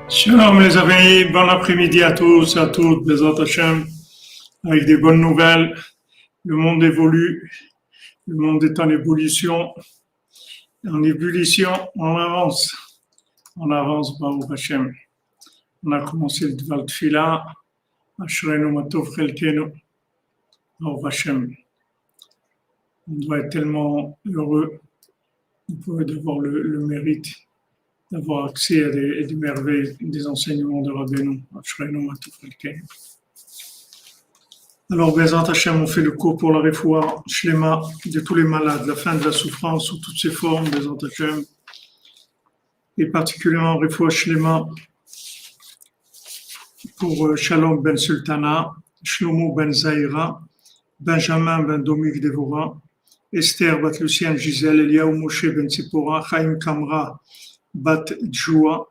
Shalom les amis, bon après-midi à tous et à toutes, Bezrat Hashem, avec des bonnes nouvelles. Le monde évolue, le monde est en ébullition, on avance, Baruch Hashem. On a commencé le Dval Tfila, Ashrenu Matov Chelkenu, Baruch Hashem. On doit être tellement heureux d'avoir le mérite d'avoir accès à des merveilles, des enseignements de Rabbeinu. Alors, Bezrat Hashem, on fait le cours pour la refoua shlema de tous les malades, la fin de la souffrance sous toutes ses formes, Bezrat Hashem, et particulièrement refoua shlema pour Shalom ben Sultana, Shlomo ben Zahira, Benjamin ben Dominique Devora, Esther bat Lucienne Gisèle, Eliaou Moshe ben Tzipora, Chaim Kamra bat Djoua,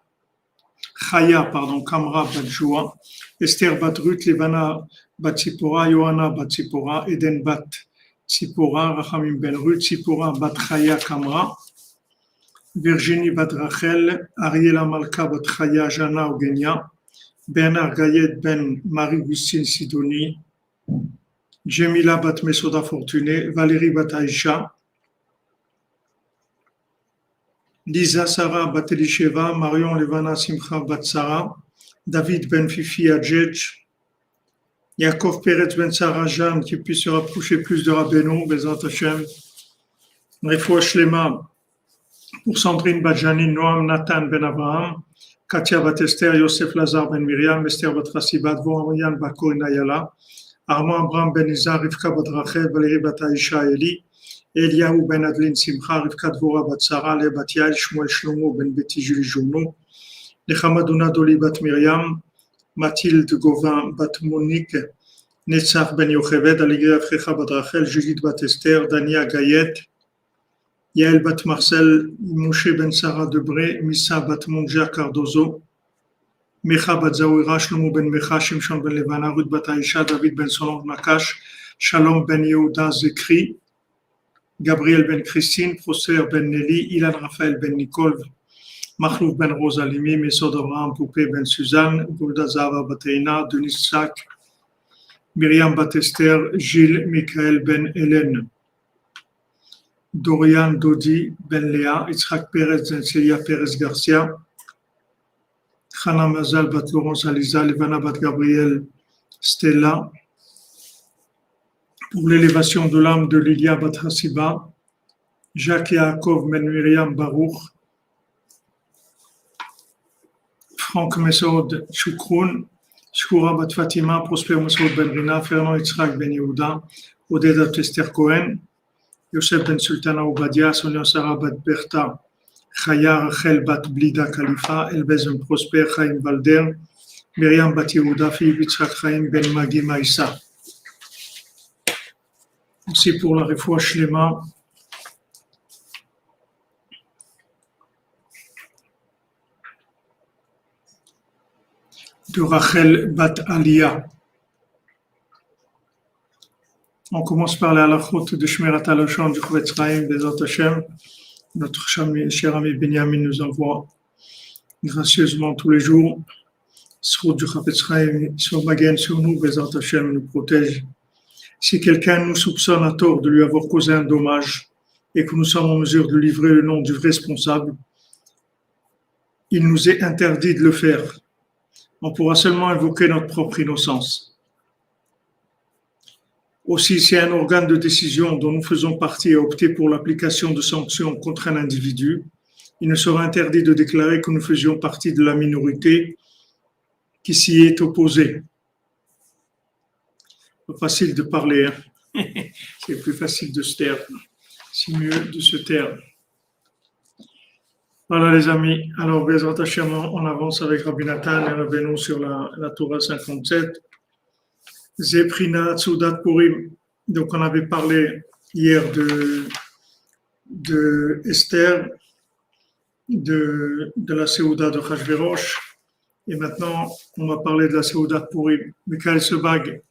Kamra bat Djoua, Esther bat Ruth, Levana bat Tzipora, Johanna bat Tzipora, Eden bat Tzipora, Rachamim ben Ruth, Tzipora bat Chaya Kamra, Virginie bat Rachel, Ariela Malka bat Chaya, Jana Ogenia, Bernard Gayet ben Marie-Gustine Sidoni, Jemila bat Mesoda Fortuné, Valérie bat Aïcha, Lisa Sarah bat Elisheva, Marion Levana Simcha bat Sarah, David ben Fifi Adjetch, Yaakov Peretz ben Sarah Jeanne, qui puisse se rapprocher plus de Rabbeinu, Bezrat Hashem, Refoua Shlema pour Sandrine bat Janine, Noam Nathan ben Abraham, Katia bat Esther, Yosef Lazar ben Miriam, Esther bat Rassibat, Voharian bat Corinne Ayala, Armand Abraham ben Izar, Rivka bat Rachel, Valérie bat Aïcha Eli, Eliaou ben Adeline Simcha, Rivka Dvora bat Sarah, Le bat Yael, Shmuel Shlomo ben Betty Julie Journo, Nechamadouna Doli bat Myriam, Mathilde Gauvin bat Monique, Netzach ben Yocheved, Aligre Afrecha bat Rachel, Judith bat Esther, Dania Gayet, Yael bat Marcel, Moshe ben Sarah Debré, Missa bat Monja Cardozo, Mecha bat Zawira, Shlomo ben Mecha, Shimshon ben Levana, Ruth bat Aïcha, David ben Solon Nakash, Shalom ben Yehuda Zekri, Gabriel ben Christine, Prosper ben Nelly, Ilan Raphaël ben Nicole, Mahlouf ben Rosalimi, Mesod Abraham Poupé ben Suzanne, Golda Zava Bateina, Denis Sak, Myriam Batester, Gilles Michael ben Hélène, Dorian Dodi ben Léa, Yitzhak Perez ben Celia Perez Garcia, Chana Mazal bat Laurence Aliza, Levana bat Gabriel Stella, pour l'élévation de l'âme de Lilia bat Hasiba, Jacques Yaakov ben Myriam Baruch, Franck Mesod Choukroun, Shkoura bat Fatima, Prosper Mesod ben Rina, Fernand Yitzhak ben Yehuda, Odeda Esther Cohen, Yosef ben Sultana Obadia, Sonia Sarah bat Bertha, Chaya Rachel bat Blida Khalifa, Elbez ben Prosper, Chaim Valder, Myriam bat Yehuda, Philippe Yitzhak Chaim ben Magi Maïssa. Aussi pour la refoua shlema de Rachel bat Alia. On commence par la halachot de Shmirat HaLashon du Chofetz Chaim, Bezrat Hashem. Notre cher ami Benjamin nous envoie gracieusement tous les jours. Srout du Chofetz Chaim soit maguen sur nous, Bezrat Hashem nous protège. Si quelqu'un nous soupçonne à tort de lui avoir causé un dommage et que nous sommes en mesure de livrer le nom du responsable, il nous est interdit de le faire. On pourra seulement invoquer notre propre innocence. Aussi, si un organe de décision dont nous faisons partie a opté pour l'application de sanctions contre un individu, il ne sera interdit de déclarer que nous faisions partie de la minorité qui s'y est opposée. Pas facile de parler, hein. C'est plus facile de se taire. C'est mieux de se taire. Voilà les amis. Alors, Bezrat Hashem, on avance avec Rabbi Nathan et Rabbeinu sur la Torah 57. Zeprina Tsoudat Purim. Donc, on avait parlé hier de Esther, de la Séouda de Hachvérosh. Et maintenant, on va parler de la Séouda de Purim. Michael Sebag,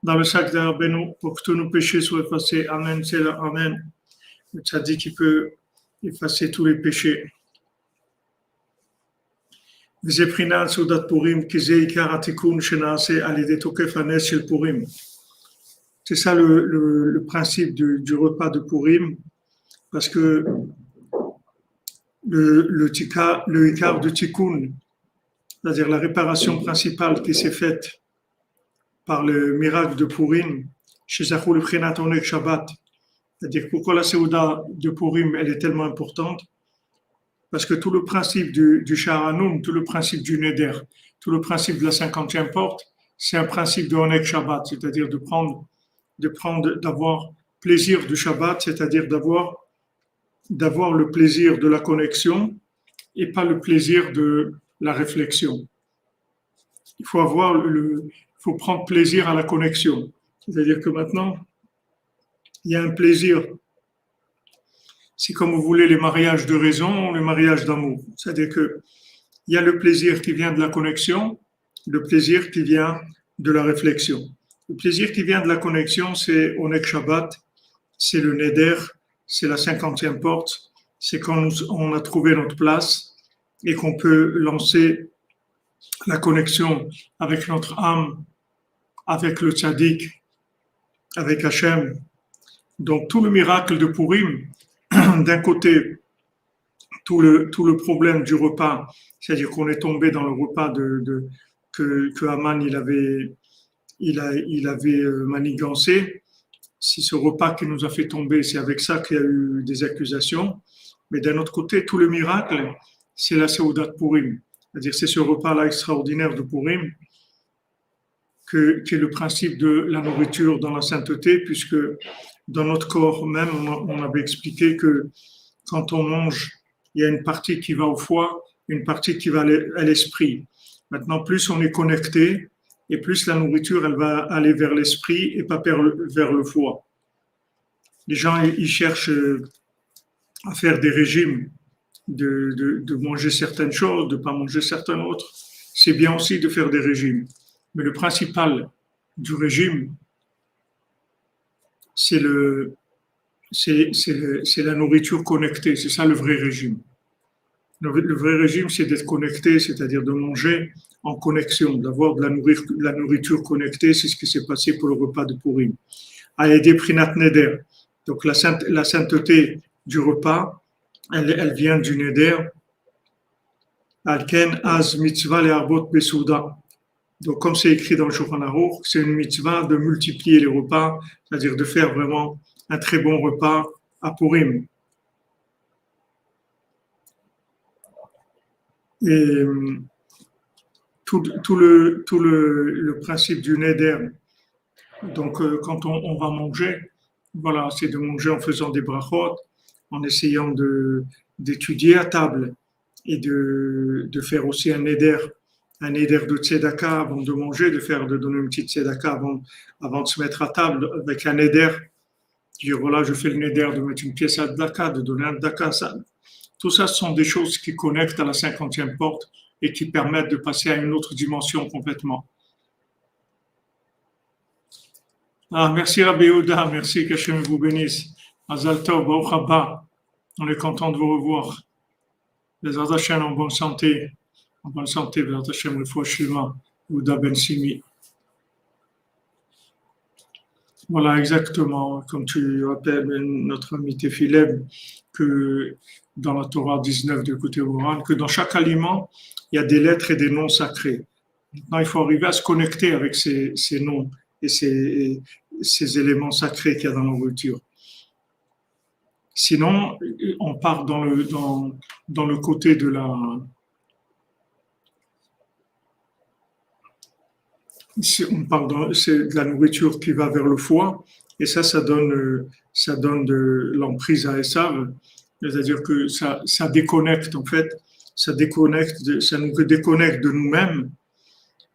dans le sac de Rabbeinu, pour que tous nos péchés soient effacés. Amen, c'est là, Amen. Le tzaddik qui peut effacer tous les péchés. וזה בחינת סעודת פורים, כי זה עיקר התיקון שנעשה על ידי תוקף הנס של פורים. C'est ça le principe du repas de Purim, parce que le ikar de Tikkun, c'est-à-dire la réparation principale qui s'est faite par le miracle de Purim, chez Zachou le Prinat Oneg Shabbat, c'est-à-dire pourquoi la Séouda de Purim elle est tellement importante, parce que tout le principe du Sharanum, tout le principe du Neder, tout le principe de la 50e porte, c'est un principe de Oneg Shabbat, c'est-à-dire d'avoir plaisir du Shabbat, c'est-à-dire d'avoir le plaisir de la connexion et pas le plaisir de la réflexion. Il faut prendre plaisir à la connexion. C'est-à-dire que maintenant, il y a un plaisir. C'est comme vous voulez les mariages de raison, les mariages d'amour. C'est-à-dire que il y a le plaisir qui vient de la connexion, le plaisir qui vient de la réflexion. Le plaisir qui vient de la connexion, c'est Oneg Shabbat, c'est le Neder, c'est la 50e porte, c'est quand on a trouvé notre place et qu'on peut lancer la connexion avec notre âme, avec le tzaddik, avec Hachem. Donc tout le miracle de Purim, d'un côté, tout le problème du repas, c'est-à-dire qu'on est tombé dans le repas que Haman il avait manigancé. Si ce repas qui nous a fait tomber, c'est avec ça qu'il y a eu des accusations. Mais d'un autre côté, tout le miracle, c'est la Séouda de Purim. C'est-à-dire c'est ce repas-là extraordinaire de Purim qui est le principe de la nourriture dans la sainteté, puisque dans notre corps même, on avait expliqué que quand on mange, il y a une partie qui va au foie, une partie qui va à l'esprit. Maintenant, plus on est connecté, et plus la nourriture, elle va aller vers l'esprit et pas vers le foie. Les gens, ils cherchent à faire des régimes, de manger certaines choses, de ne pas manger certaines autres. C'est bien aussi de faire des régimes. Mais le principal du régime, c'est la nourriture connectée. C'est ça le vrai régime. Le vrai régime, c'est d'être connecté, c'est-à-dire de manger en connexion, d'avoir de la nourriture connectée. C'est ce qui s'est passé pour le repas de Purim. Aïdé Prinat Neder. Donc la sainteté du repas, elle vient du Neder. Alken az mitzvah le arbot besouda. Donc comme c'est écrit dans le Shulchan Aruch, c'est une mitzvah de multiplier les repas, c'est-à-dire de faire vraiment un très bon repas à Purim. Et tout le principe du Neder, donc quand on va manger, voilà, c'est de manger en faisant des brachot, en essayant d'étudier à table et de faire aussi un Neder de tzedaka avant de manger, de donner une petite tzedaka avant de se mettre à table avec un Neder. Dire voilà, je fais le Neder de mettre une pièce à tzedaka, de donner un tzedaka. Tout ça, ce sont des choses qui connectent à la 50e porte et qui permettent de passer à une autre dimension complètement. Merci Rabbi Yehuda, merci qu'Hachem vous bénisse. Mazal Tov, Baruch haba. On est content de vous revoir. Les Hachem en bonne santé. En bonne santé, les Hachem, le Fouach Shema, Yehuda Ben Simi. Voilà, exactement, comme tu rappelles notre ami Tefileb, que dans la Torah 19 de côté oral, que dans chaque aliment, il y a des lettres et des noms sacrés. Maintenant, il faut arriver à se connecter avec ces noms et ces éléments sacrés qu'il y a dans la nourriture. Sinon, on part dans le côté de la... c'est de la nourriture qui va vers le foie, et ça donne de l'emprise à Esav, c'est-à-dire que ça déconnecte en fait, ça nous déconnecte de nous-mêmes,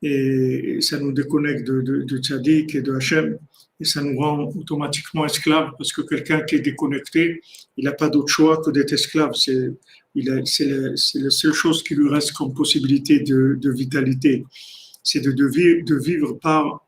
et ça nous déconnecte de Tzadik et de Hachem, et ça nous rend automatiquement esclaves, parce que quelqu'un qui est déconnecté, il n'a pas d'autre choix que d'être esclave, c'est la seule chose qui lui reste comme possibilité de vitalité. C'est de vivre par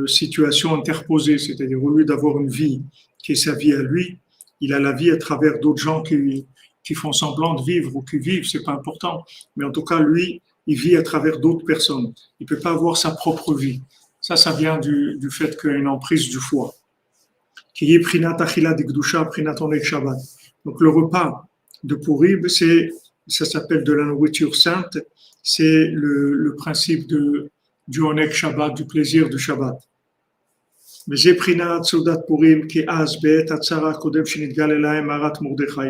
situation interposée, c'est-à-dire au lieu d'avoir une vie qui est sa vie à lui, il a la vie à travers d'autres gens qui qui font semblant de vivre ou qui vivent, c'est pas important. Mais en tout cas, lui, il vit à travers d'autres personnes. Il peut pas avoir sa propre vie. Ça vient du fait qu'il y a une emprise du foie. Qui est prinat achila dikdusha, prinat onek Shabbat. Donc le repas de Purim, ça s'appelle de la nourriture sainte. C'est le principe du onek Shabbat, du plaisir du Shabbat. וזה בחינת סעודת פורים כאז בעת הצרה הקודם שנתגלה להם מערת מרדכי.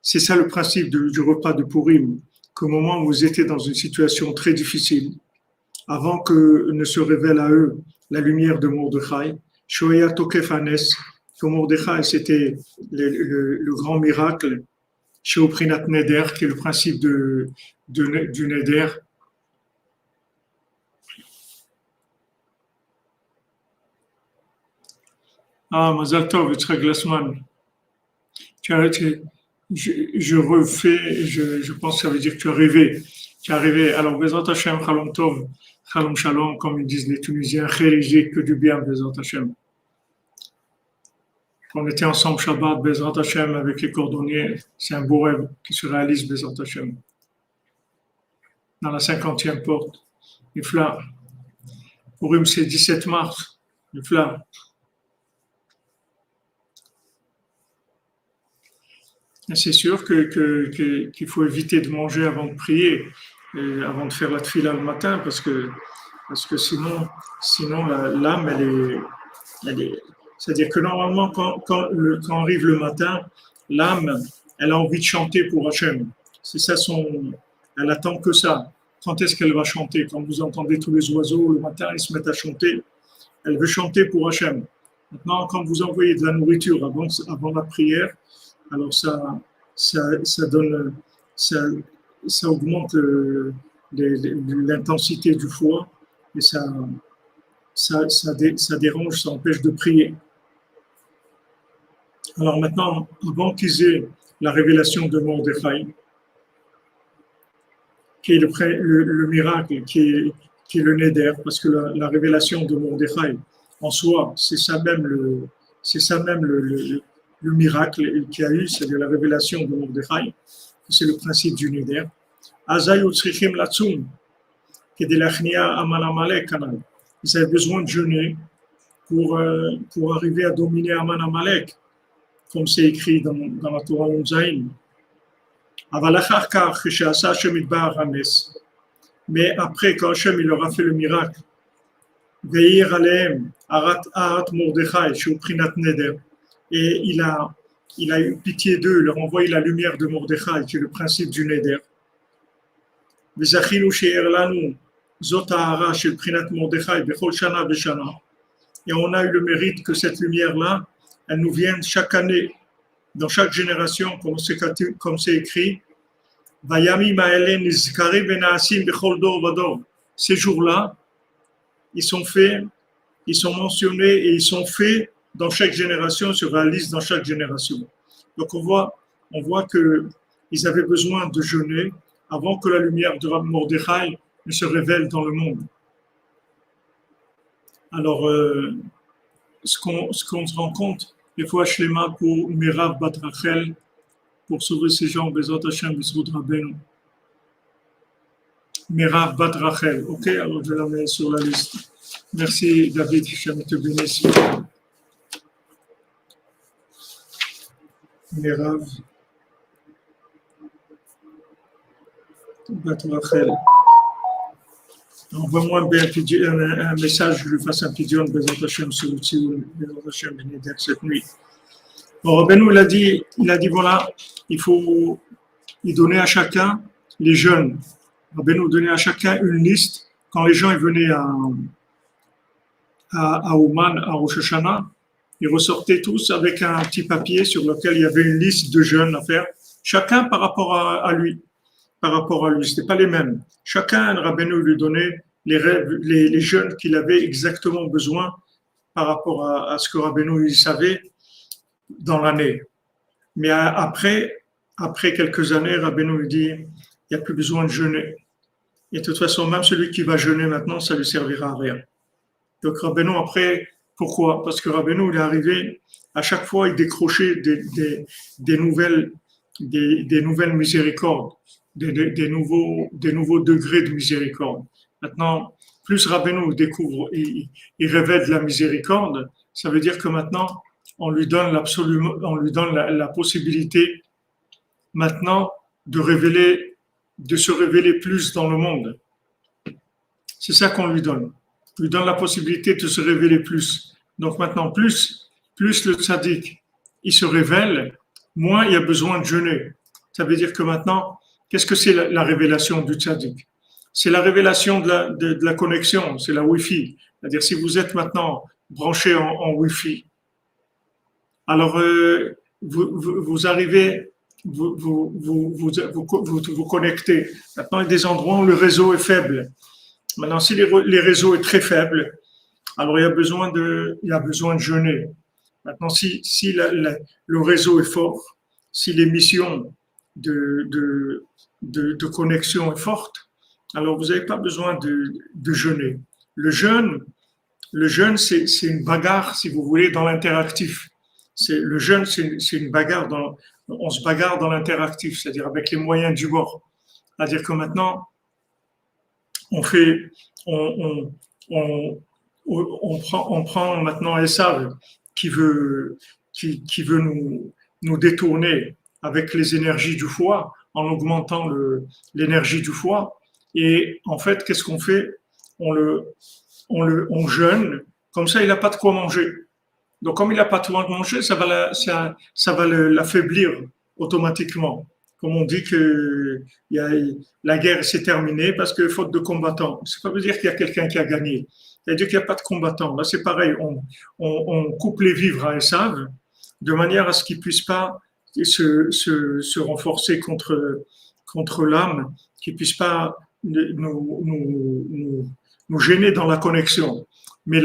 C'est ça le principe du repas de Purim, qu'au moment où vous étiez dans une situation très difficile, avant que ne se révèle à eux la lumière de Mordechai, Shoya Tokef Hanes, que Mordechai c'était le grand miracle, Sheoprinat Neder, qui est le principe du Neder. Ah, Mazal Tov, Yitzhak Glassman. Je refais, je pense que ça veut dire que tu as rêvé. Tu as rêvé. Alors, Bezrat Hashem, Chalom Tov, Chalom Shalom, comme ils disent les Tunisiens, Khérijé, que du bien, Bezrat Hashem. On était ensemble Shabbat, Bezrat Hashem, avec les cordonniers. C'est un beau rêve qui se réalise, Bezrat Hashem. Dans la 50e porte, Ifla. Purim, c'est 17 mars. Ifla. C'est sûr qu'il faut éviter de manger avant de prier, avant de faire la tefila le matin, parce que sinon l'âme, elle est. C'est-à-dire que normalement, quand arrive le matin, l'âme, elle a envie de chanter pour Hachem. C'est ça elle attend que ça. Quand est-ce qu'elle va chanter? Quand vous entendez tous les oiseaux le matin, ils se mettent à chanter. Elle veut chanter pour Hachem. Maintenant, quand vous envoyez de la nourriture avant la prière, alors ça donne, ça augmente l'intensité du foie et ça dérange, ça empêche de prier. Alors maintenant, avant qu'ils aient la révélation de Mordechai, qui est le miracle, qui est le Neder, parce que la révélation de Mordechai en soi, c'est ça même le miracle qu'il y a eu, c'est-à-dire la révélation de Mordechai, c'est le principe du Neder. Ils avaient besoin de jeûner pour arriver à dominer Aman Amalek, comme c'est écrit dans la Torah Zayin. Mais après, quand Hachem il leur a fait le miracle, Veir Aleem, Arat Mordechai, Shuprinat Neder, et il a eu pitié d'eux, il leur a envoyé la lumière de Mordechai, qui est le principe du Neder. Et on a eu le mérite que cette lumière-là, elle nous vienne chaque année, dans chaque génération, comme c'est écrit. Ces jours-là, ils sont mentionnés et ils sont faits dans chaque génération, se réalisent dans chaque génération. Donc on voit qu'ils avaient besoin de jeûner avant que la lumière de Mordechai ne se révèle dans le monde. Alors, ce qu'on se rend compte, il faut Shlema pour Merav Bat Rachel, pour sauver ces gens, Bezrat Hashem, Bezrat Rabbeinu. Merav Bat Rachel. Ok, alors je la mets sur la liste. Merci David, Hashem te bénisse. Merav Bat Rachel. Envoie-moi un message, je lui fasse un pidion, Bezrat Hashem, sur le Tzion, Bezrat Hashem, cette nuit. Bon, Rabbeinu, il a dit voilà, il donnait à chacun, les jeunes, Rabbeinu donnait à chacun une liste. Quand les gens ils venaient à Ouman, à Rosh Hashanah, ils ressortaient tous avec un petit papier sur lequel il y avait une liste de jeunes à faire, chacun par rapport à lui. Par rapport à lui, ce n'était pas les mêmes. Chacun, Rabbeinu lui donnait les jeunes qu'il avait exactement besoin par rapport à ce que Rabbeinu il savait dans l'année. Mais après quelques années, Rabbeinu lui dit, il n'y a plus besoin de jeûner. Et de toute façon, même celui qui va jeûner maintenant, ça ne lui servira à rien. Donc Rabbeinu, après, pourquoi? Parce que Rabbeinu, il est arrivé, à chaque fois, il décrochait des nouvelles des nouvelles miséricordes, des nouveaux degrés de miséricorde. Maintenant, plus Rabbeinu découvre, il révèle la miséricorde, ça veut dire que maintenant, on lui donne la possibilité maintenant de se révéler plus dans le monde. C'est ça qu'on lui donne. On lui donne la possibilité de se révéler plus. Donc maintenant, plus le tzaddik, il se révèle, moins il y a besoin de jeûner. Ça veut dire que maintenant, qu'est-ce que c'est la révélation du tzaddik? C'est la révélation de la connexion, c'est la Wi-Fi. C'est-à-dire si vous êtes maintenant branché en Wi-Fi, alors vous arrivez, vous connectez. Maintenant, il y a des endroits où le réseau est faible. Maintenant, si les réseaux est très faible, alors il y a besoin de jeûner. Maintenant, si le réseau est fort, si l'émission de connexion est forte, alors vous n'avez pas besoin de jeûner. Le jeûne, c'est une bagarre, si vous voulez, dans l'interactif. Le jeûne, c'est une bagarre on se bagarre dans l'interactif, c'est-à-dire avec les moyens du bord. C'est-à-dire que maintenant, on fait, on prend maintenant Esav qui veut nous détourner avec les énergies du foie en augmentant l'énergie du foie. Et en fait, qu'est-ce qu'on fait? On jeûne, comme ça il n'a pas de quoi manger. Donc comme il n'a pas de quoi manger, ça va l'affaiblir automatiquement. Comme on dit que la guerre s'est terminée parce que faute de combattants. Ça ne veut pas dire qu'il y a quelqu'un qui a gagné. C'est-à-dire qu'il n'y a pas de combattants. Là, c'est pareil. On coupe les vivres à Esav de manière à ce qu'ils ne puissent pas se renforcer contre l'âme, qu'ils ne puissent pas nous gêner dans la connexion. Mais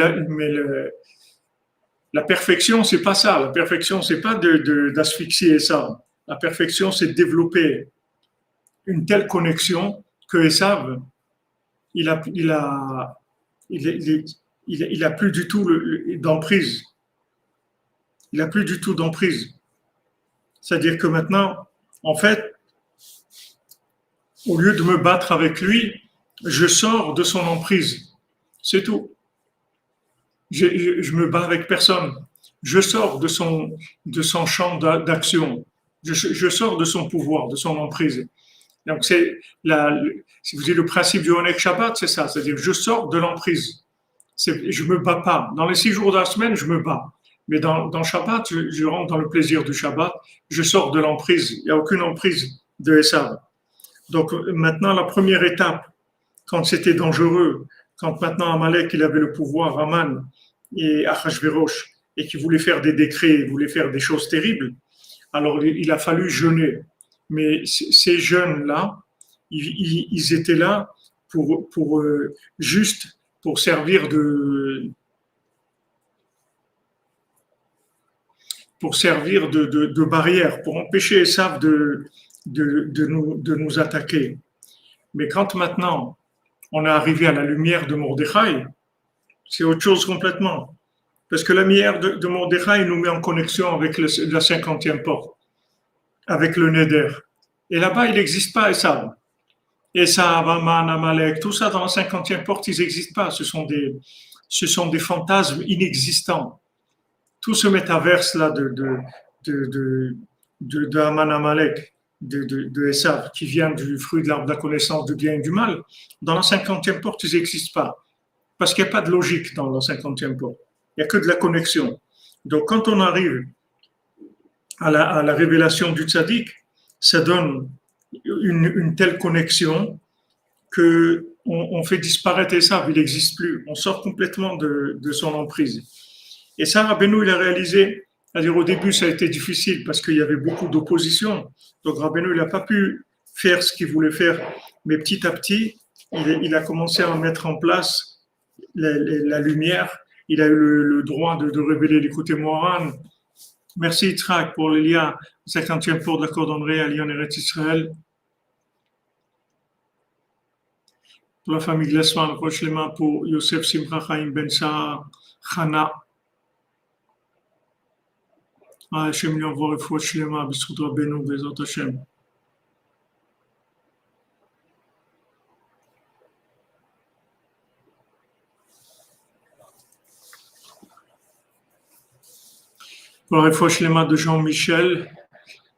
la perfection, c'est pas ça. La perfection, c'est pas d'asphyxier Esav. La perfection, c'est de développer une telle connexion que Esav, il a plus du tout d'emprise. Il a plus du tout d'emprise. C'est-à-dire que maintenant, en fait, au lieu de me battre avec lui, je sors de son emprise. C'est tout. Je me bats avec personne. Je sors de son champ d'action. Je sors de son pouvoir, de son emprise. Donc, si vous dites le principe du Honek Shabbat, c'est ça. C'est-à-dire, je sors de l'emprise. Je me bats pas. Dans les 6 jours de la semaine, je me bats. Mais dans Shabbat, je rentre dans le plaisir du Shabbat. Je sors de l'emprise. Il n'y a aucune emprise de Esav. Donc, maintenant, la première étape, quand c'était dangereux, quand maintenant Amalek, il avait le pouvoir, Aman et Achashverosh, et qui voulait faire des décrets, voulait faire des choses terribles, alors il a fallu jeûner. Mais ces jeunes-là, ils étaient là juste pour servir de barrière, pour empêcher Esav de nous attaquer. Mais quand maintenant on est arrivé à la lumière de Mordechai, c'est autre chose complètement. Parce que la lumière de Mordechai nous met en connexion avec la 50e porte, avec le Neder. Et là-bas, il n'existe pas Esav. Esav, Aman, Amalek, tout ça dans la 50e porte, ils n'existent pas. Ce sont des fantasmes inexistants. Tout ce métaverse-là de Aman, Amalek, de Esav, qui vient du fruit de l'arbre de la connaissance du bien et du mal, dans la 50e porte, ils n'existent pas. Parce qu'il n'y a pas de logique dans la 50e porte. Il n'y a que de la connexion. Donc, quand on arrive à la révélation du tzaddik, ça donne une telle connexion que on fait disparaître Esav, il n'existe plus. On sort complètement de son emprise. Et ça, Rabbeinu, il a réalisé, c'est-à-dire au début, ça a été difficile parce qu'il y avait beaucoup d'opposition. Donc, Rabbeinu, il n'a pas pu faire ce qu'il voulait faire. Mais petit à petit, il a commencé à mettre en place la lumière. Il a eu le droit de révéler l'écouter Moran. Merci Yitzhak pour le lien 50e pour de la cordonnerie à Lyon Eretz Israël. Pour la famille Glessman, proche les mains pour Yosef Simcha Chaim Ben Sahar, Chana. Hashem lui envoie Refoua Shlema, B'Zchut Rabbeinu, Bezrat Hashem. Pour la Refoua Shlema de Jean-Michel,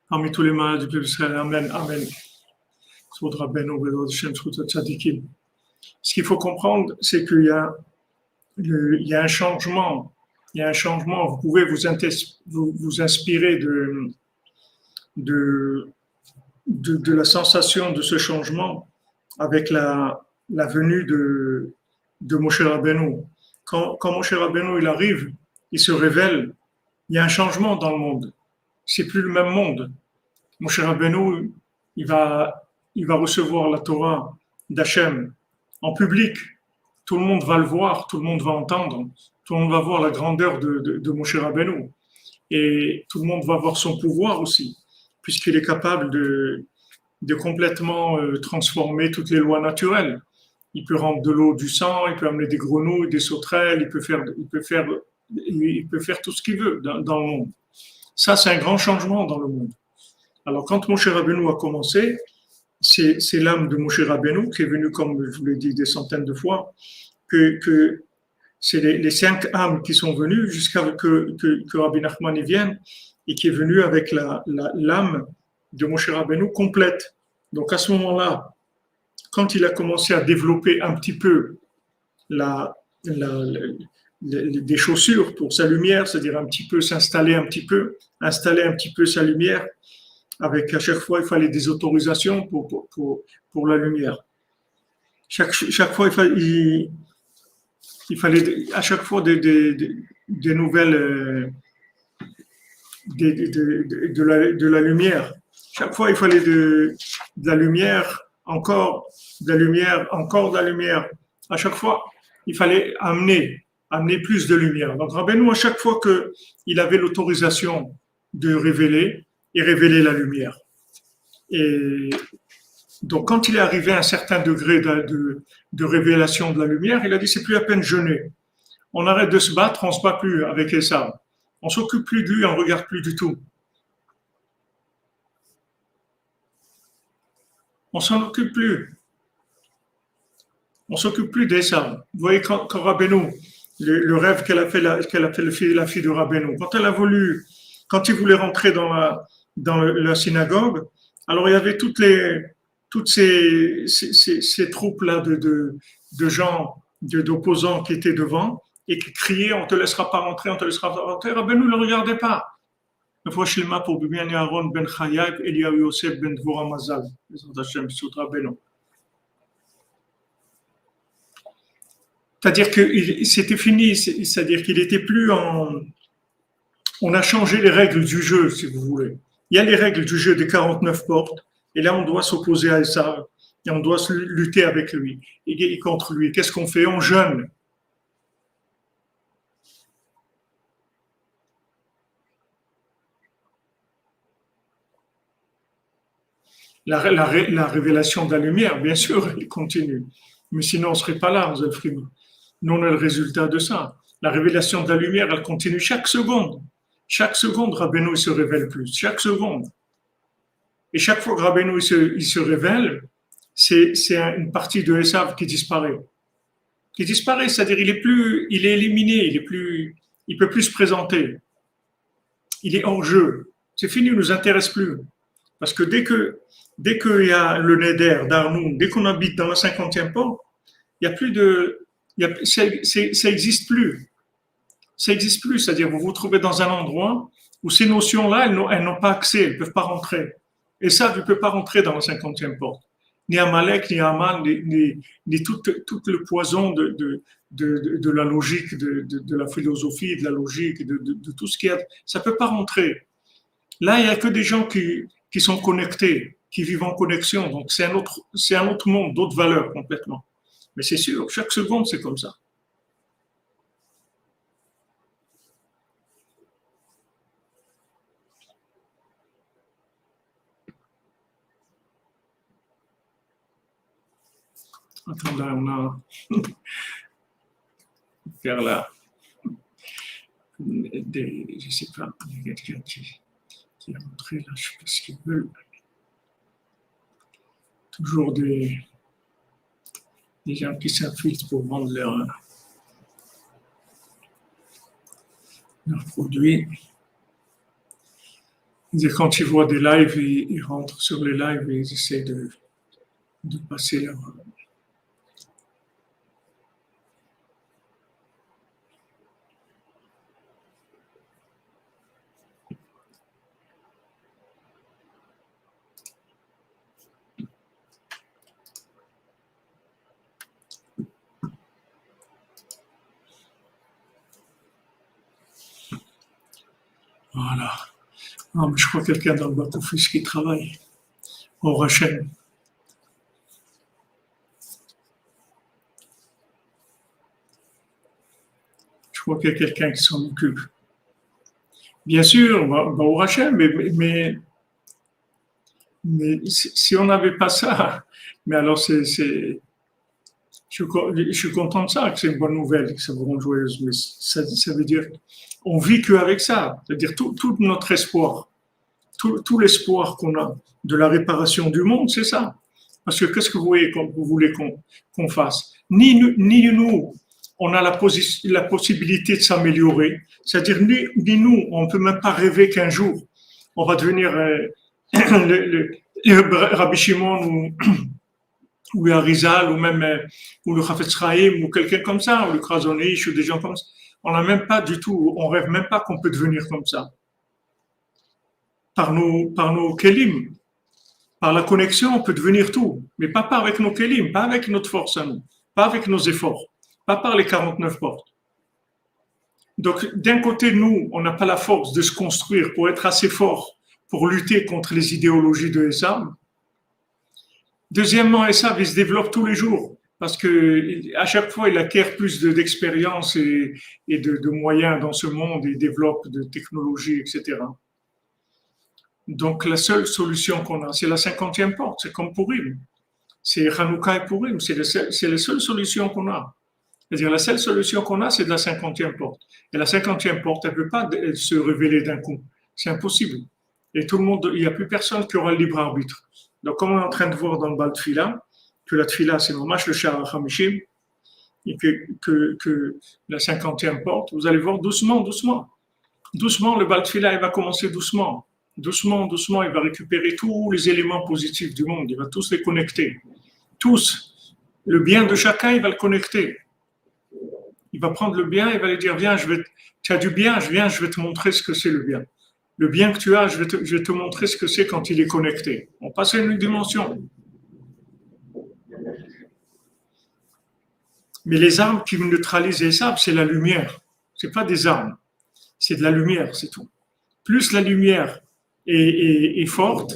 parmi tous les malades du peuple israélien. Amen, Amen. B'Zchut Rabbeinu, Bezrat Hashem, B'Zchut Tzadikim. Ce qu'il faut comprendre, c'est qu'il y a un changement. Il y a un changement. Vous pouvez vous inspirer de la sensation de ce changement avec la venue de Moshe Rabbeinu. Quand Moshe Rabbeinu il arrive, il se révèle, il y a un changement dans le monde. C'est plus le même monde. Moshe Rabbeinu, il va recevoir la Torah d'Hachem en public. Tout le monde va le voir, tout le monde va entendre, tout le monde va voir la grandeur de Moshe Rabbeinu. Et tout le monde va voir son pouvoir aussi, puisqu'il est capable de complètement transformer toutes les lois naturelles. Il peut rendre de l'eau du sang, il peut amener des grenouilles, des sauterelles, il peut faire tout ce qu'il veut dans le monde. Ça, c'est un grand changement dans le monde. Alors, quand Moshe Rabbeinu a commencé, c'est l'âme de Moshe Rabbeinu qui est venue, comme je vous l'ai dit des centaines de fois, que c'est les 5 âmes qui sont venues jusqu'à que Rabbi Nachman y vienne et qui est venu avec l'âme de Moshe Rabbeinu complète. Donc à ce moment-là, quand il a commencé à développer un petit peu des chaussures pour sa lumière, c'est-à-dire installer un petit peu sa lumière, avec à chaque fois il fallait des autorisations pour la lumière. Chaque fois il fallait à chaque fois des nouvelles de la lumière. Chaque fois, il fallait de la lumière, encore de la lumière, encore de la lumière. À chaque fois, il fallait amener plus de lumière. Donc, Rabbeinu, à chaque fois qu'il avait l'autorisation de révéler, il révélait la lumière. Et donc, quand il est arrivé à un certain degré de révélation de la lumière, il a dit, c'est plus à peine jeûner. On arrête de se battre, on se bat plus avec Esav. On s'occupe plus de lui, on regarde plus du tout. On s'en occupe plus. On s'occupe plus d'Esav. Vous voyez quand Rabbeinu, le rêve qu'elle a fait la fille de Rabbeinu, quand il voulait rentrer dans la synagogue, alors il y avait toutes ces troupes-là de gens, d'opposants qui étaient devant et qui criaient, on te laissera pas rentrer, on te laissera pas rentrer. Rabbeinu ne le regardait pas. Une fois Shlema pour Bibian Aaron ben Chayab, Eliyahu Yosef ben Dvorah Mazal. C'est-à-dire que c'était fini, c'est-à-dire qu'il était plus on a changé les règles du jeu, si vous voulez. Il y a les règles du jeu des 49 portes, et là on doit s'opposer à ça, et on doit lutter avec lui, et contre lui. Qu'est-ce qu'on fait? On jeûne. La révélation de la lumière, bien sûr, elle continue. Mais sinon, on ne serait pas là, Zelfrim. Nous, on est le résultat de ça. La révélation de la lumière, elle continue chaque seconde. Chaque seconde, Rabbeinu il se révèle plus. Chaque seconde. Et chaque fois que Rabbeinu il se révèle, c'est une partie de Esav qui disparaît. Qui disparaît, c'est-à-dire il est éliminé, il peut plus se présenter. Il est hors jeu. C'est fini, il ne nous intéresse plus. Parce que dès qu'il y a le Neder d'Arnoun, dès qu'on habite dans la 50e porte, il y a plus ça n'existe plus. Ça n'existe plus, c'est-à-dire vous vous trouvez dans un endroit où ces notions-là, elles n'ont pas accès, elles ne peuvent pas rentrer. Et ça, tu ne peux pas rentrer dans la 50e porte. Ni Amalek, ni Aman, ni tout le poison de la logique, de la philosophie, de la logique, de tout ce qu'il y a. Ça ne peut pas rentrer. Là, il n'y a que des gens qui sont connectés, qui vivent en connexion. Donc, c'est un autre monde, d'autres valeurs complètement. Mais c'est sûr, chaque seconde, c'est comme ça. Attends, là, on a faire là. je ne sais pas, il y a quelqu'un qui a montré là, je ne sais pas ce qu'ils veulent. Toujours des gens qui s'infiltrent pour vendre leurs produits. Et quand ils voient des lives, ils rentrent sur les lives et ils essaient de passer leur. Voilà. Ah, mais je crois quelqu'un dans le back-office qui travaille au Rachem. Je crois qu'il y a quelqu'un qui s'en occupe. Bien sûr, au Rachem, mais si on n'avait pas ça, mais alors je suis content de ça, que c'est une bonne nouvelle, que c'est vraiment joyeuse, mais ça veut dire on vit qu'avec ça, c'est-à-dire tout notre espoir, tout l'espoir qu'on a de la réparation du monde, c'est ça. Parce que qu'est-ce que vous voulez qu'on fasse? Ni nous, on a la possibilité de s'améliorer, c'est-à-dire ni nous, on ne peut même pas rêver qu'un jour, on va devenir le Rabbi Shimon ou le Harizal, ou même ou le Chafetz Chaim, ou quelqu'un comme ça, ou le Krasonish, ou des gens comme ça. On n'a même pas du tout, on rêve même pas qu'on peut devenir comme ça. Par nos kelim, par la connexion, on peut devenir tout, mais pas avec nos kelim, pas avec notre force à nous, pas avec nos efforts, pas par les 49 portes. Donc, d'un côté, nous, on n'a pas la force de se construire pour être assez fort pour lutter contre les idéologies de Esav. Deuxièmement, Esav, il se développe tous les jours parce que à chaque fois, il acquiert plus d'expérience et de moyens dans ce monde, il développe de technologies, etc. Donc, la seule solution qu'on a, c'est la 50e porte. C'est comme Purim. C'est Hanouka et Purim. C'est la seule solution qu'on a. C'est-à-dire, la seule solution qu'on a, c'est de la 50e porte. Et la 50e porte, elle ne peut pas se révéler d'un coup. C'est impossible. Et tout le monde, il n'y a plus personne qui aura le libre arbitre. Donc, comme on est en train de voir dans le bal Tfila, que la Tfila, c'est Mamash le Shah Hamishim, et que la 50e porte, vous allez voir doucement, le bal Tfila, il va commencer doucement. Doucement, il va récupérer tous les éléments positifs du monde, il va tous les connecter. Tous. Le bien de chacun, il va le connecter. Il va prendre le bien, il va lui dire, viens, tu as du bien, je vais te montrer ce que c'est le bien. Le bien que tu as, je vais te montrer ce que c'est quand il est connecté. On passe à une dimension. Mais les armes qui neutralisent ça, c'est la lumière. Ce n'est pas des armes. C'est de la lumière, c'est tout. Plus la lumière est forte,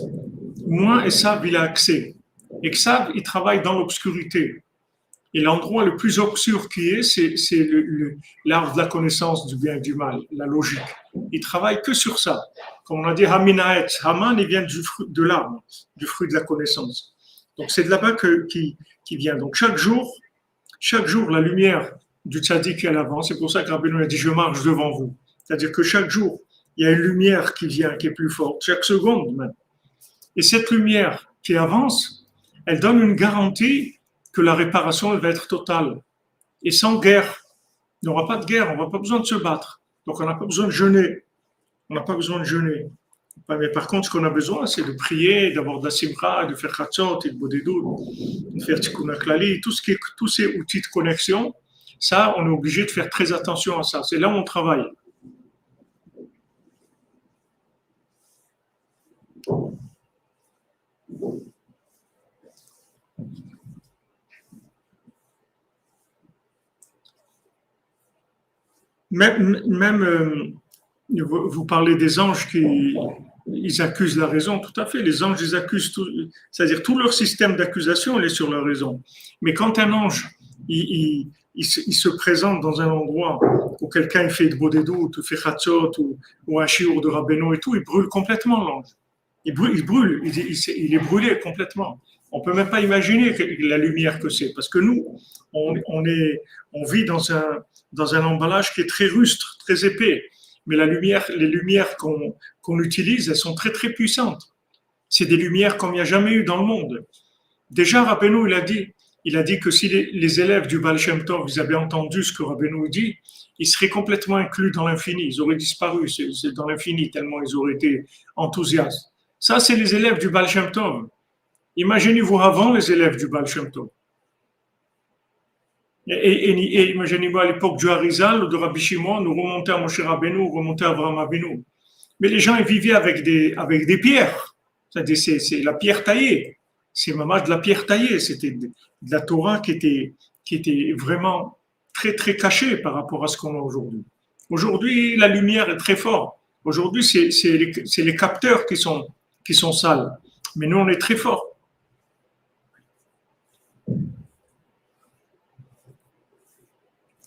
moins Esav il a accès. Esav, il travaille dans l'obscurité. Et l'endroit le plus obscur qui est, c'est l'arbre de la connaissance du bien et du mal, la logique. Il travaille que sur ça. Comme on a dit, Haminaet, Haman, il vient de l'arbre, du fruit de la connaissance. Donc c'est de là-bas qui vient. Donc chaque jour, la lumière du tzaddik elle avance. C'est pour ça que Rabbeinu a dit, je marche devant vous. C'est-à-dire que chaque jour, il y a une lumière qui vient, qui est plus forte, chaque seconde même. Et cette lumière qui avance, elle donne une garantie que la réparation elle va être totale. Et sans guerre, il n'y aura pas de guerre, on n'a pas besoin de se battre. Donc on n'a pas besoin de jeûner. Mais par contre, ce qu'on a besoin, c'est de prier, d'avoir de la simcha, de faire chatzot, de bodedut, de faire tikkun klali, tous ces outils de connexion. Ça, on est obligé de faire très attention à ça. C'est là où on travaille. Même vous parlez des anges qui ils accusent la raison, tout à fait. Les anges, ils accusent tout, c'est-à-dire tout leur système d'accusation, il est sur la raison. Mais quand un ange, il se présente dans un endroit où quelqu'un fait de bodedut, ou fait chatzot, ou un shiur de Rabbeinu et tout, il brûle complètement l'ange. Il brûle, il est brûlé complètement. On peut même pas imaginer la lumière que c'est, parce que nous, on vit dans un emballage qui est très rustre, très épais. Mais les lumières qu'on utilise, elles sont très très puissantes. C'est des lumières comme il n'y a jamais eu dans le monde. Déjà, Rabbeinu, il a dit que si les élèves du Baal Shem Tov, ils avaient entendu ce que Rabbeinu dit, ils seraient complètement inclus dans l'infini. Ils auraient disparu c'est dans l'infini, tellement ils auraient été enthousiastes. Ça, c'est les élèves du Baal Shem Tov. Imaginez-vous avant les élèves du Baal Shem Tov. Et imaginez-vous à l'époque du Harizal ou de Rabbi Shimon, nous remonter à Moshe Rabbeinu, nous remonter à Avraham Avinu. Mais les gens, ils vivaient avec des pierres. C'est la pierre taillée. C'est vraiment de la pierre taillée. C'était de la Torah qui était vraiment très, très cachée par rapport à ce qu'on a aujourd'hui. Aujourd'hui, la lumière est très forte. Aujourd'hui, c'est les capteurs qui sont sales. Mais nous, on est très forts.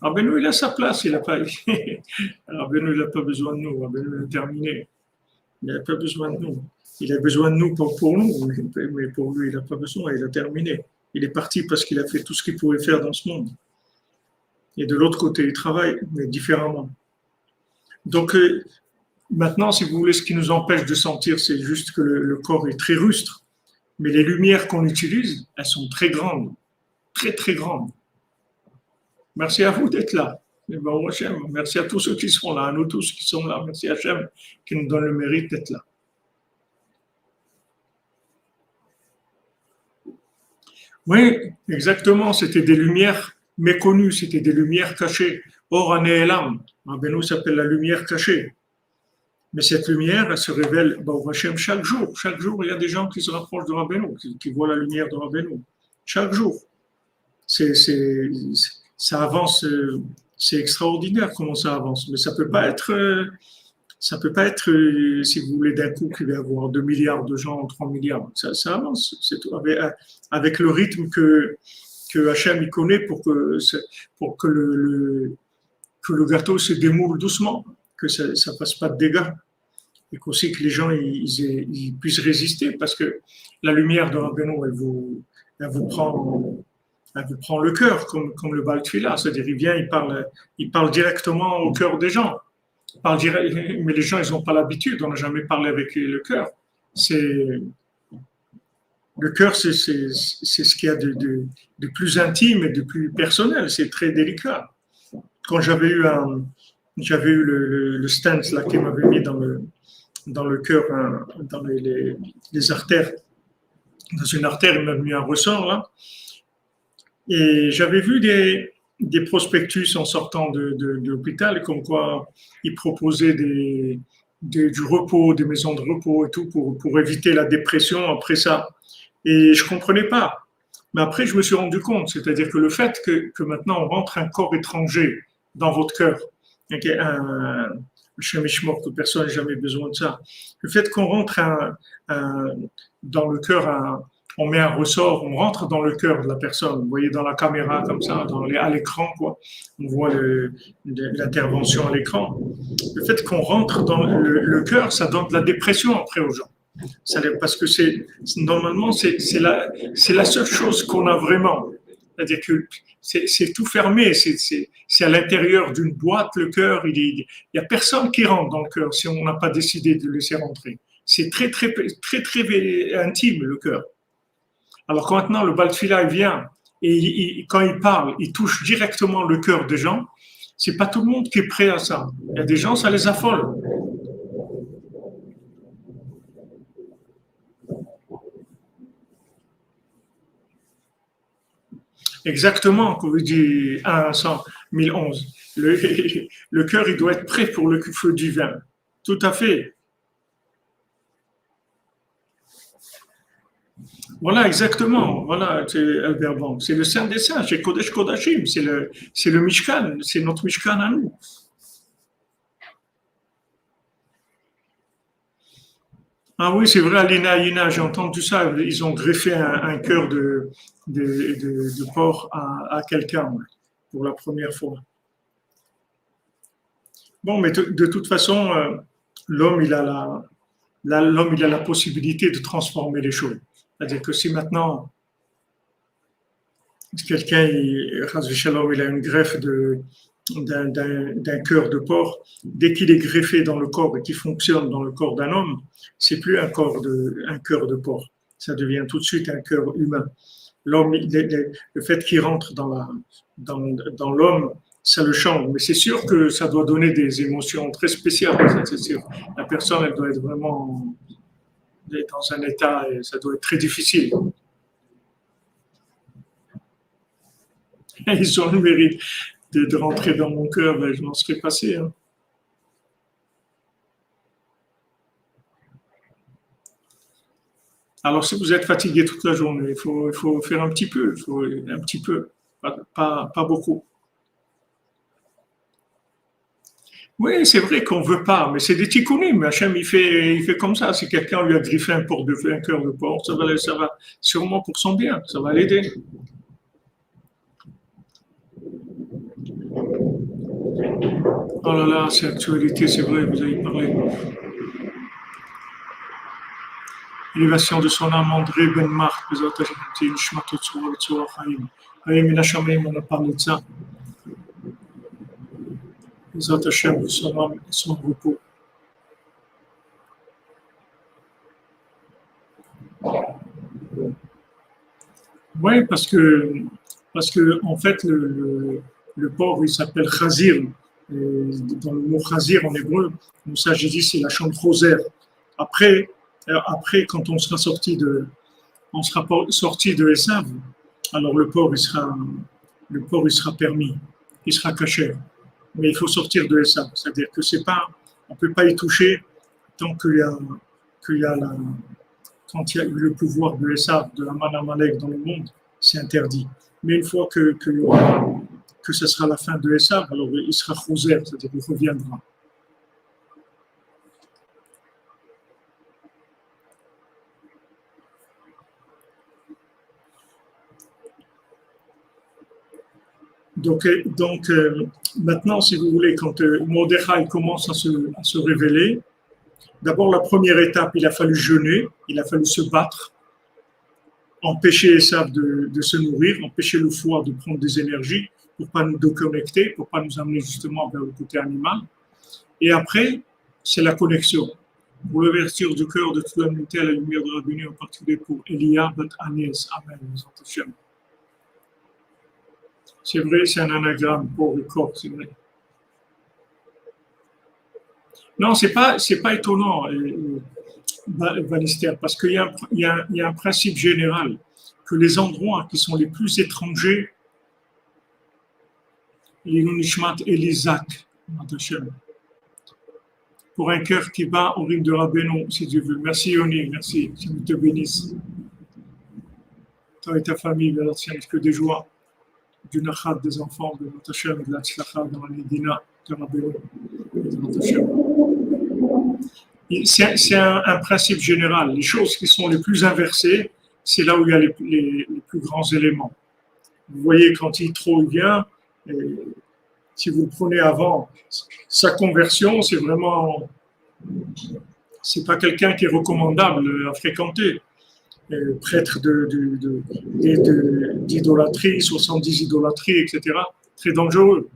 Rabbeinu, il a sa place. Rabbeinu, il n'a pas besoin de nous. Rabbeinu, il est terminé. Il n'a pas besoin de nous. Il a besoin de nous pour nous, mais pour lui, il n'a pas besoin, il a terminé. Il est parti parce qu'il a fait tout ce qu'il pouvait faire dans ce monde. Et de l'autre côté, il travaille, mais différemment. Donc, maintenant, si vous voulez, ce qui nous empêche de sentir, c'est juste que le corps est très rustre. Mais les lumières qu'on utilise, elles sont très grandes. Très, très grandes. Merci à vous d'être là. Merci à tous ceux qui sont là, à nous tous qui sommes là. Merci à Hachem qui nous donne le mérite d'être là. Oui, exactement. C'était des lumières méconnues, c'était des lumières cachées. Or, Anéelam, Rabbeinu s'appelle la lumière cachée. Mais cette lumière, elle se révèle au Hachem chaque jour. Chaque jour, il y a des gens qui se rapprochent de Rabbeinu, qui voient la lumière de Rabbeinu. Chaque jour. Ça avance, c'est extraordinaire comment ça avance. Mais ça peut pas être, si vous voulez, d'un coup qu'il va y avoir 2 milliards de gens, 3 milliards. Ça avance. C'est tout. Avec le rythme que Hachem il connaît pour que le gâteau se démoule doucement, que ça ne fasse pas de dégâts. Et qu'aussi que les gens ils puissent résister, parce que la lumière de Rabbeinu, elle vous prend le cœur, comme le Baal Tfila. C'est-à-dire, il parle directement au cœur des gens. Mais les gens, ils n'ont pas l'habitude, on n'a jamais parlé avec le cœur. Le cœur, c'est ce qu'il y a de plus intime et de plus personnel, c'est très délicat. Quand j'avais eu le stent là, qui m'avait mis dans le cœur, dans les artères, dans une artère, il m'a mis un ressort là, et j'avais vu des prospectus en sortant de l'hôpital, comme quoi ils proposaient du repos, des maisons de repos et tout pour éviter la dépression après ça. Et je ne comprenais pas. Mais après, je me suis rendu compte, c'est-à-dire que le fait que maintenant on rentre un corps étranger dans votre cœur, un chemichemort, que personne n'a jamais besoin de ça, le fait qu'on rentre dans le cœur, on met un ressort, on rentre dans le cœur de la personne, vous voyez dans la caméra comme ça, à l'écran, quoi. On voit l'intervention à l'écran. Le fait qu'on rentre dans le cœur, ça donne de la dépression après aux gens. Parce que normalement, c'est la seule chose qu'on a vraiment. C'est-à-dire que c'est tout fermé, c'est à l'intérieur d'une boîte, le cœur, il y a personne qui rentre dans le cœur si on n'a pas décidé de le laisser rentrer. C'est très, très, très, très intime, le cœur. Alors que maintenant, le Baal Tfila, il vient, et quand il parle, il touche directement le cœur des gens. C'est pas tout le monde qui est prêt à ça. Il y a des gens, ça les affole. Exactement, comme vous dites, 1011. Le cœur, il doit être prêt pour le feu divin. Tout à fait. Voilà, exactement. Voilà, c'est Albert Bank. C'est le Saint des Saints, c'est Kodesh Kodashim, c'est le Mishkan, c'est notre Mishkan à nous. Ah oui, c'est vrai, Alina Aïna, j'ai entendu ça. Ils ont greffé un cœur de porc à quelqu'un, ouais, pour la première fois. Bon, mais de toute façon, l'homme, il a la possibilité de transformer les choses. C'est-à-dire que si maintenant, quelqu'un, il a une greffe d'un cœur de porc, dès qu'il est greffé dans le corps et qu'il fonctionne dans le corps d'un homme, c'est plus un cœur de porc. Ça devient tout de suite un cœur humain. L'homme, le fait qu'il rentre dans l'homme, ça le change. Mais c'est sûr que ça doit donner des émotions très spéciales. C'est sûr. La personne, elle doit être vraiment dans un état, et ça doit être très difficile. Ils ont le mérite de rentrer dans mon cœur, ben, je m'en serais passé. Hein. Alors, si vous êtes fatigué toute la journée, il faut faire un petit peu, pas beaucoup. Oui, c'est vrai qu'on ne veut pas, mais c'est des tikkunim. Hachem, il fait comme ça. Si quelqu'un lui a griffé un porc de un cœur de porc, ça va sûrement pour son bien, ça va l'aider. Oh là là, c'est actualité, c'est vrai, vous avez parlé. Élévation de son âme, André Ben Marc, on a parlé de ça. Bezat Hashem, son âme et son repos. Oui, parce que en fait, le porc, il s'appelle Chazir. Dans le mot Chazir en hébreu, ça j'ai dit, c'est la chambre rosaire. Après, quand on sera sorti de Esav, alors le porc, il sera permis, il sera caché. Mais il faut sortir de Esav. C'est-à-dire que c'est pas, on peut pas y toucher tant qu'il y a quand il y a eu le pouvoir de Esav, de la Manamalek dans le monde, c'est interdit. Mais une fois que ce sera la fin de Esav, alors il sera choser, c'est-à-dire qu'il reviendra. Donc maintenant, si vous voulez, quand Mordechai commence à se révéler, d'abord la première étape, il a fallu jeûner, il a fallu se battre, empêcher Esav de se nourrir, empêcher le foie de prendre des énergies pour ne pas nous déconnecter, pour ne pas nous amener justement vers le côté animal. Et après, c'est la connexion. Pour l'ouverture du cœur de toute l'humanité à la lumière de la bénie, en particulier pour Elia, Bat Agnès. Amen. C'est vrai, c'est un anagramme pour le corps, c'est vrai. Non, c'est pas étonnant, Balister, parce qu'il y a un principe général que les endroits qui sont les plus étrangers, les Nishmat et l'Isaac, pour un cœur qui bat au rythme de Rabbeinu, si Dieu veut. Merci Yoni, merci, que Dieu te bénisse. Toi et ta famille, que des joies, du nachat des enfants, de notre Hashem, de la tzlacha, dans la Médina, de Rabbeinu, de notre Hashem. C'est un principe général. Les choses qui sont les plus inversées, c'est là où il y a les plus grands éléments. Vous voyez, quand Yitro vient, si vous le prenez avant sa conversion, c'est vraiment, c'est pas quelqu'un qui est recommandable à fréquenter. Prêtre d'idolâtrie, 70 idolâtries, etc. Très dangereux.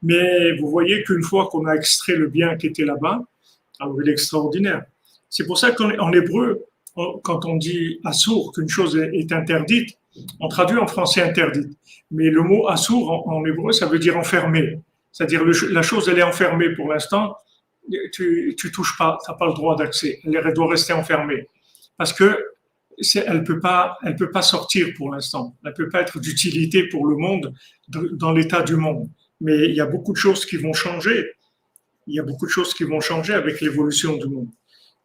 Mais vous voyez qu'une fois qu'on a extrait le bien qui était là-bas, alors il est extraordinaire. C'est pour ça qu'en hébreu, quand on dit assour, qu'une chose est interdite, on traduit en français interdite. Mais le mot assour en hébreu, ça veut dire enfermé. C'est-à-dire la chose, elle est enfermée pour l'instant, tu touches pas, tu n'as pas le droit d'accès. Elle doit rester enfermée. Parce que elle peut pas sortir pour l'instant. Elle peut pas être d'utilité pour le monde, dans l'état du monde. Mais il y a beaucoup de choses qui vont changer. Il y a beaucoup de choses qui vont changer avec l'évolution du monde.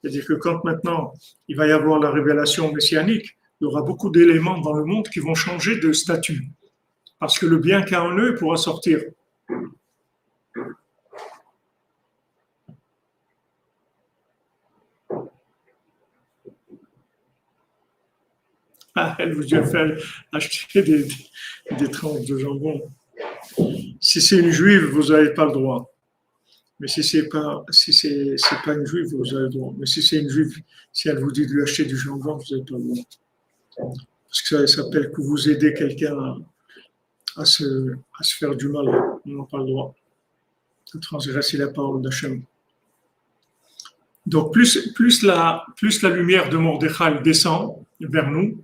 C'est-à-dire que quand maintenant il va y avoir la révélation messianique, il y aura beaucoup d'éléments dans le monde qui vont changer de statut. Parce que le bien qu'il y a en eux pourra sortir. Ah, elle vous a fait acheter des tranches de jambon. Si c'est une juive, vous n'avez pas le droit. Mais si c'est pas une juive, vous avez le droit. Mais si c'est une juive, si elle vous dit de lui acheter du jambon, vous n'avez pas le droit. parce que ça s'appelle que vous aidez quelqu'un à se faire du mal. On n'a pas le droit de transgresser la parole d'Hachem. Donc, plus la lumière de Mordechai descend vers nous,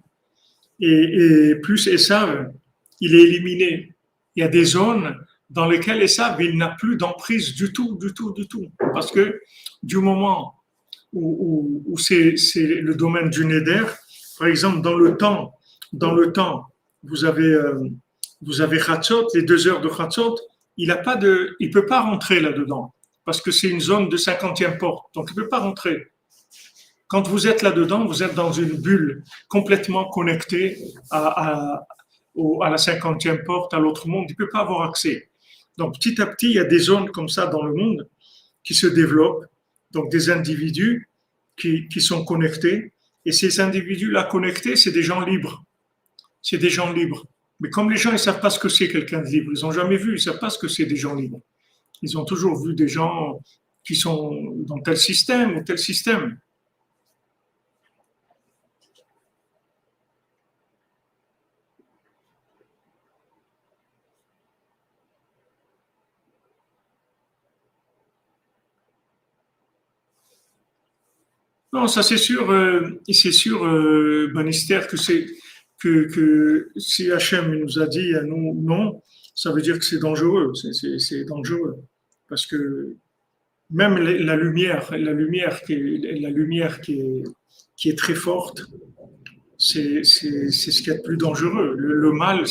et plus Esav, il est éliminé. Il y a des zones dans lesquelles Esav, il n'a plus d'emprise du tout, du tout, du tout. Parce que du moment où c'est le domaine du Neder, par exemple, dans le temps, vous avez Chatzot, les 2 heures de Chatzot, il peut pas rentrer là-dedans. Parce que c'est une zone de 50e porte. Donc, il ne peut pas rentrer. Quand vous êtes là-dedans, vous êtes dans une bulle complètement connectée à la 50e porte, à l'autre monde. Il ne peut pas avoir accès. Donc, petit à petit, il y a des zones comme ça dans le monde qui se développent. Donc, des individus qui sont connectés. Et ces individus-là connectés, c'est des gens libres. C'est des gens libres. Mais comme les gens, ils ne savent pas ce que c'est quelqu'un de libre, ils n'ont jamais vu, ils ne savent pas ce que c'est des gens libres. Ils ont toujours vu des gens qui sont dans tel système ou tel système. Non, ça c'est sûr, Bannister, que si Hachem nous a dit à nous non, ça veut dire que c'est dangereux, c'est dangereux, parce que même la lumière qui est très forte, c'est ce qu'il y a de plus dangereux. Le mal,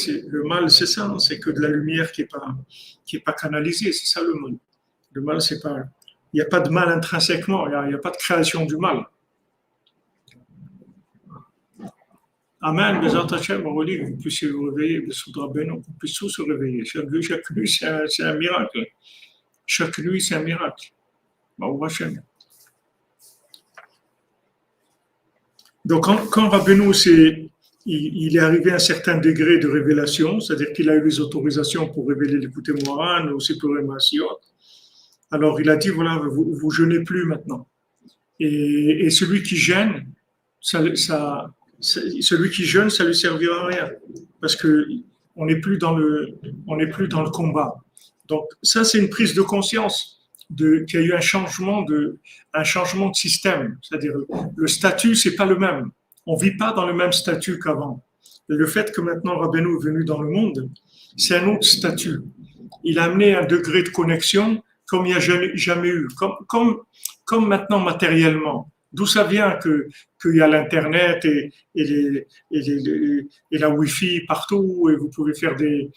c'est ça, hein, c'est que de la lumière qui est pas canalisée, c'est ça le mal. Le mal, c'est pas, il n'y a pas de mal intrinsèquement, il n'y a pas de création du mal. Amen, Bezat Hashem, on relit que vous puissiez vous réveiller, qu'on puisse tous se réveiller. Chaque nuit, c'est un miracle. Chaque nuit, c'est un miracle. Baruch Hashem. Donc, quand Rabbeinu il est arrivé à un certain degré de révélation, c'est-à-dire qu'il a eu les autorisations pour révéler l'écouté Moran, aussi pour les Massiot, alors il a dit, voilà, vous jeûnez plus maintenant. Et celui qui gêne, celui qui jeûne, ça lui servira à rien. Parce que on n'est plus dans le combat. Donc, ça, c'est une prise de conscience qu'il y a eu un changement de système. C'est-à-dire, le statut, c'est pas le même. On vit pas dans le même statut qu'avant. Et le fait que maintenant Rabbeinu est venu dans le monde, c'est un autre statut. Il a amené un degré de connexion comme il n'y a jamais eu. Comme maintenant matériellement. D'où ça vient qu'il y a l'Internet et la Wi-Fi partout, et vous pouvez faire des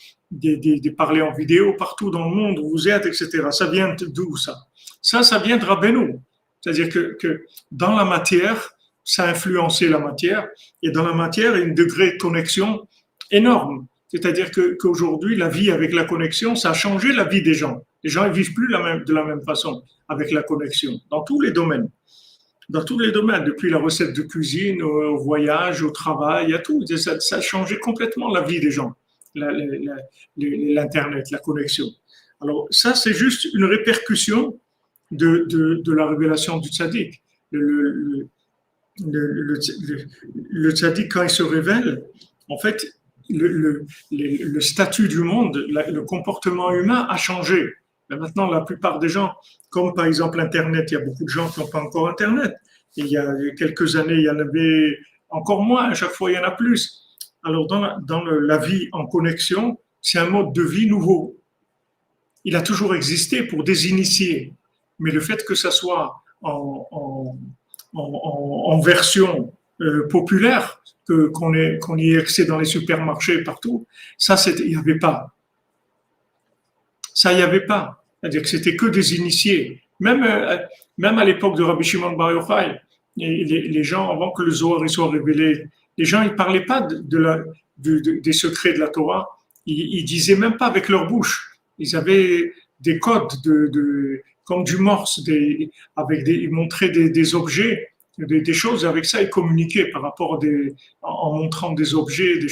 parler en vidéo partout dans le monde où vous êtes, etc. Ça vient d'où ça? Ça vient de Rabbeinu. C'est-à-dire que dans la matière, ça a influencé la matière, et dans la matière, il y a un degré de connexion énorme. C'est-à-dire qu'aujourd'hui, la vie avec la connexion, ça a changé la vie des gens. Les gens ne vivent plus de la même façon avec la connexion, dans tous les domaines. Dans tous les domaines, depuis la recette de cuisine, au voyage, au travail, à tout. Ça a changé complètement la vie des gens, l'Internet, la connexion. Alors ça, c'est juste une répercussion de la révélation du tzaddik. Le tzaddik, quand il se révèle, en fait, le statut du monde, le comportement humain a changé. Mais maintenant, la plupart des gens, comme par exemple Internet, il y a beaucoup de gens qui n'ont pas encore Internet. Et il y a quelques années, il y en avait encore moins, à chaque fois, il y en a plus. Alors, dans la vie en connexion, c'est un mode de vie nouveau. Il a toujours existé pour des initiés. Mais le fait que ça soit en version populaire, qu'on y ait accès dans les supermarchés partout, ça, il n'y avait pas. Ça, il n'y avait pas. C'est-à-dire que c'était que des initiés. Même à l'époque de Rabbi Shimon Bar Yochai, les gens, avant que le Zohar soit révélé, les gens, ils ne parlaient pas des secrets de la Torah. Ils disaient même pas avec leur bouche. Ils avaient des codes comme du morse, ils montraient des objets, des choses, et avec ça, ils communiquaient par rapport en montrant des objets, des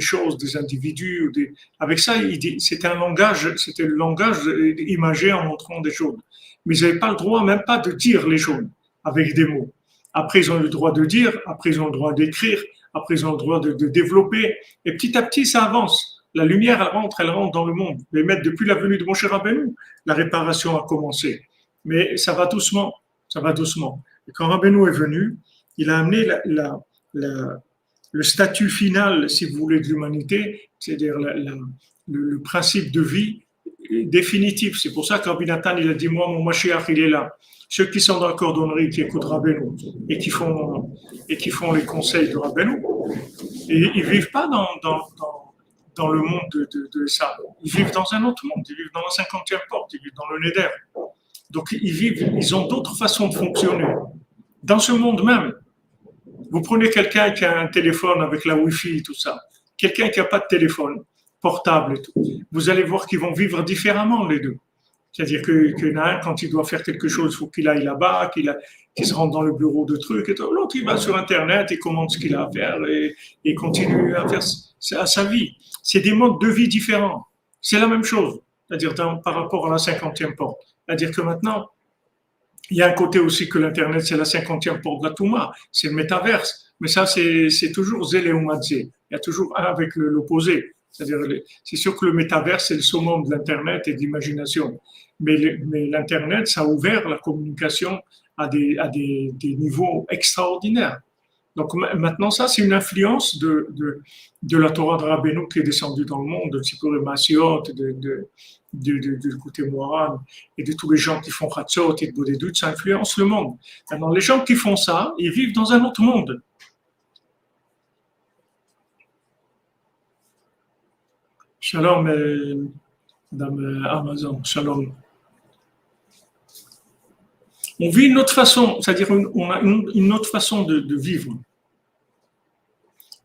choses, des individus. Avec ça, c'était le langage imagé en montrant des choses. Mais ils n'avaient pas le droit, même pas de dire les choses avec des mots. Après, ils ont le droit de dire, après, ils ont le droit d'écrire, après, ils ont le droit de développer. Et petit à petit, ça avance. La lumière, elle rentre dans le monde. Mais mettre depuis la venue de Moshe Rabbeinu, la réparation a commencé. Mais ça va doucement, ça va doucement. Et quand Rabbeinu est venu, il a amené la, le statut final, si vous voulez, de l'humanité, c'est-à-dire le principe de vie définitif. C'est pour ça que Rabbi Nathan, il a dit, moi, mon Mashiach, il est là. Ceux qui sont dans la cordonnerie, qui écoutent Rabbeinu et qui font les conseils de Rabbeinu, et ils vivent pas dans le monde de ça. Ils vivent dans un autre monde. Ils vivent dans la 50e porte. Ils vivent dans le Neder. Donc, ils ont d'autres façons de fonctionner. Dans ce monde même, vous prenez quelqu'un qui a un téléphone avec la Wi-Fi et tout ça, quelqu'un qui n'a pas de téléphone portable et tout, vous allez voir qu'ils vont vivre différemment les deux. C'est-à-dire qu'il y en a un, quand il doit faire quelque chose, il faut qu'il aille là-bas, qu'il se rende dans le bureau de trucs. Et tout. L'autre, il va sur Internet et commande ce qu'il a à faire et continue à faire sa vie. C'est des modes de vie différents. C'est la même chose, c'est-à-dire par rapport à la 50e porte. C'est-à-dire que maintenant, il y a un côté aussi que l'Internet, c'est la 50e porte de la Touma, c'est le métaverse. Mais ça, c'est toujours Zélé ou Madzé. Il y a toujours un avec l'opposé. C'est-à-dire, c'est sûr que le métaverse, c'est le summum de l'Internet et de l'imagination. Mais l'Internet, ça a ouvert la communication à des niveaux extraordinaires. Donc maintenant, ça, c'est une influence de la Torah de Rabbeinu qui est descendue dans le monde, de Tzipor et Masiot, du côté Moharan et de tous les gens qui font Hatzot et de Bodedut, ça influence le monde. Maintenant, les gens qui font ça, ils vivent dans un autre monde. Shalom, Madame Amazon, shalom. On vit une autre façon, c'est-à-dire on a une autre façon de vivre.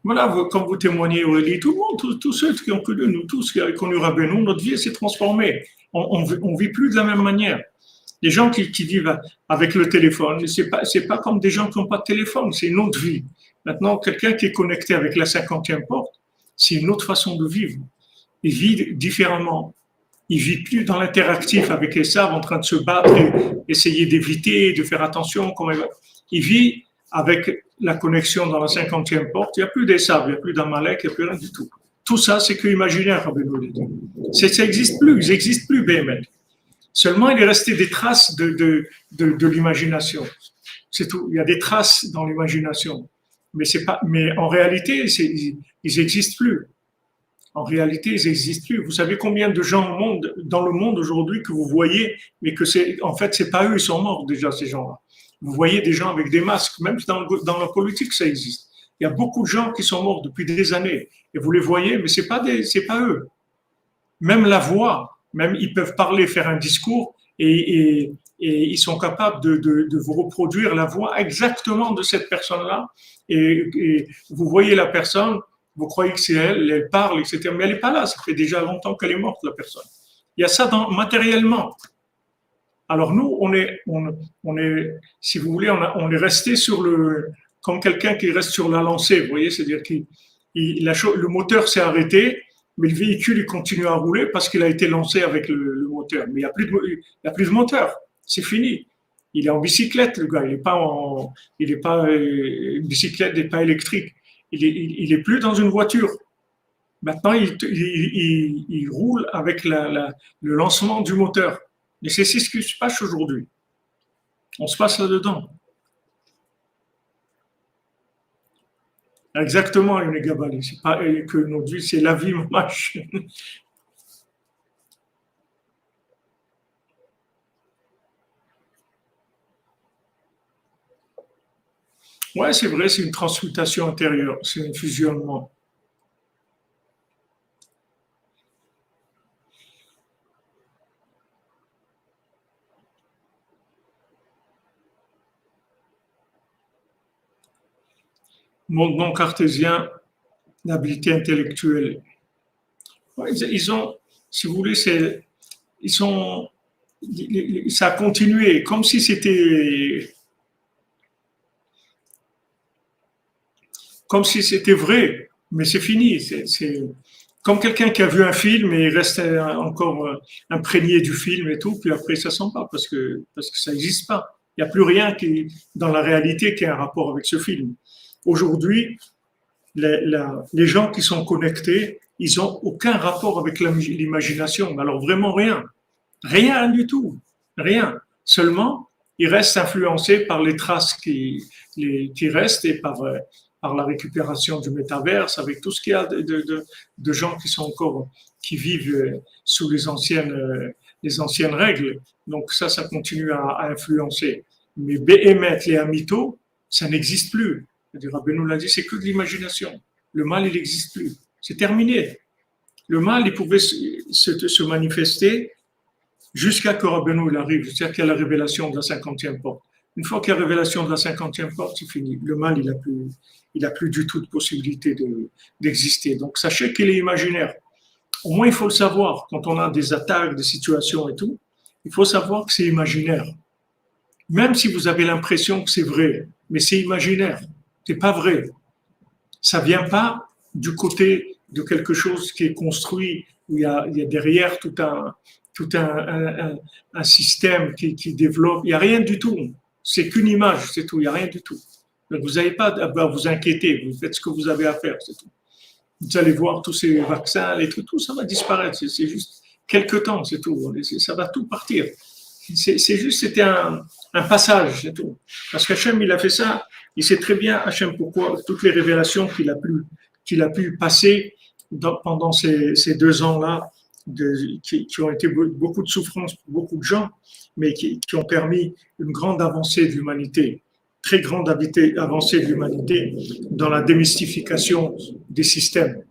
Voilà, comme vous témoignez, Aurélie, tout le monde, tous ceux qui ont connu, nous tous qui avons connu Rabbeinu, notre vie s'est transformée. On vit plus de la même manière. Les gens qui vivent avec le téléphone, c'est pas comme des gens qui n'ont pas de téléphone, c'est une autre vie. Maintenant, quelqu'un qui est connecté avec la 50e porte, c'est une autre façon de vivre. Il vit différemment. Il vit plus dans l'interactif avec les sables en train de se battre et essayer d'éviter, de faire attention. Il vit avec la connexion dans la 50e porte. Il n'y a plus des sables, il n'y a plus d'Amalek, il n'y a plus rien du tout. Tout ça, c'est que imaginaire, Rabbeinu. Ça n'existe plus, ils n'existent plus, BML. Seulement, il est resté des traces de l'imagination. C'est tout. Il y a des traces dans l'imagination. Mais en réalité, ils n'existent plus. En réalité, ils n'existent plus. Vous savez combien de gens dans le monde aujourd'hui que vous voyez, mais que en fait, c'est pas eux, ils sont morts déjà, ces gens-là. Vous voyez des gens avec des masques, même dans la politique, ça existe. Il y a beaucoup de gens qui sont morts depuis des années, et vous les voyez, mais c'est pas eux. Même la voix, même ils peuvent parler, faire un discours, et ils sont capables de vous reproduire la voix exactement de cette personne-là, et vous voyez la personne. Vous croyez que c'est elle, elle parle, etc. Mais elle n'est pas là, ça fait déjà longtemps qu'elle est morte, la personne. Il y a ça matériellement. Alors nous, on est, si vous voulez, on est resté comme quelqu'un qui reste sur la lancée, vous voyez, c'est-à-dire que le moteur s'est arrêté, mais le véhicule, il continue à rouler parce qu'il a été lancé avec le moteur. Mais il y a plus de moteur, c'est fini. Il est en bicyclette, le gars, il n'est pas, une bicyclette n'est pas électrique. Il est plus dans une voiture. Maintenant, il roule avec le lancement du moteur. Et c'est ce qui se passe aujourd'hui. On se passe là-dedans. Exactement, une Gabali. C'est pas que notre vie, c'est la vie, match. Ouais, c'est vrai, c'est une transmutation intérieure, c'est un fusionnement. Monde non cartésien, l'habilité intellectuelle. Ouais, ils ont, si vous voulez, ils sont, ça a continué, comme si c'était vrai, mais c'est fini. C'est comme quelqu'un qui a vu un film et il reste encore imprégné du film et tout, puis après ça s'en va parce que ça n'existe pas. Il n'y a plus rien dans la réalité qui a un rapport avec ce film. Aujourd'hui, les gens qui sont connectés, ils n'ont aucun rapport avec l'imagination. Alors vraiment rien. Rien du tout. Rien. Seulement, ils restent influencés par les traces qui restent et par la récupération du métaverse, avec tout ce qu'il y a de gens qui sont encore, qui vivent sous les anciennes règles. Donc ça continue à influencer. Mais Béhémet et Amito, ça n'existe plus. Rabbeinu l'a dit, c'est que de l'imagination. Le mal, il n'existe plus. C'est terminé. Le mal, il pouvait se manifester jusqu'à que Rabbeinu arrive, jusqu'à qu'il y ait la révélation de la 50e porte. Une fois qu'il y a la révélation de la 50e porte, c'est fini. Le mal, il a plus du tout de possibilité d'exister. Donc, sachez qu'il est imaginaire. Au moins, il faut le savoir. Quand on a des attaques, des situations et tout, il faut savoir que c'est imaginaire. Même si vous avez l'impression que c'est vrai, mais c'est imaginaire. C'est pas vrai. Ça vient pas du côté de quelque chose qui est construit, où il y a derrière tout un système qui développe. Il n'y a rien du tout. C'est qu'une image, c'est tout. Il n'y a rien du tout. Donc vous n'avez pas à vous inquiéter. Vous faites ce que vous avez à faire, c'est tout. Vous allez voir tous ces vaccins, les trucs, tout ça va disparaître. C'est juste quelques temps, c'est tout. Ça va tout partir. C'était un passage, c'est tout. Parce qu'Hachem, il a fait ça. Il sait très bien, Hachem, pourquoi toutes les révélations qu'il a pu passer pendant ces 2 ans-là, qui ont été beaucoup de souffrances pour beaucoup de gens, mais qui ont permis une grande avancée de l'humanité, très grande avancée de l'humanité dans la démystification des systèmes.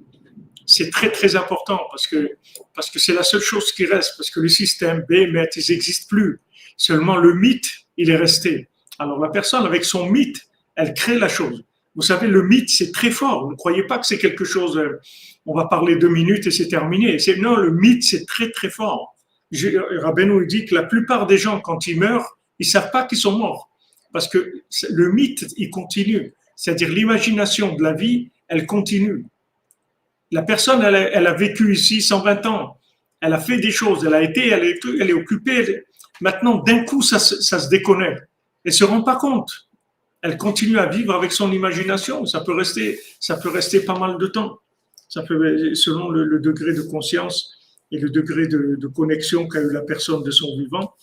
C'est très, très important parce que c'est la seule chose qui reste, parce que les systèmes, ils n'existent plus. Seulement le mythe, il est resté. Alors la personne, avec son mythe, elle crée la chose. Vous savez, le mythe, c'est très fort. Ne croyez pas que c'est quelque chose, on va parler 2 minutes et c'est terminé. Non, le mythe, c'est très, très fort. Rabbeinu dit que la plupart des gens, quand ils meurent, ils ne savent pas qu'ils sont morts. Parce que le mythe, il continue. C'est-à-dire l'imagination de la vie, elle continue. La personne, elle a vécu ici 120 ans. Elle a fait des choses. Elle est occupée. Maintenant, d'un coup, ça se déconnecte. Elle ne se rend pas compte. Elle continue à vivre avec son imagination. Ça peut rester pas mal de temps. Ça peut, selon le degré de conscience et le degré de connexion qu'a eu la personne de son vivant,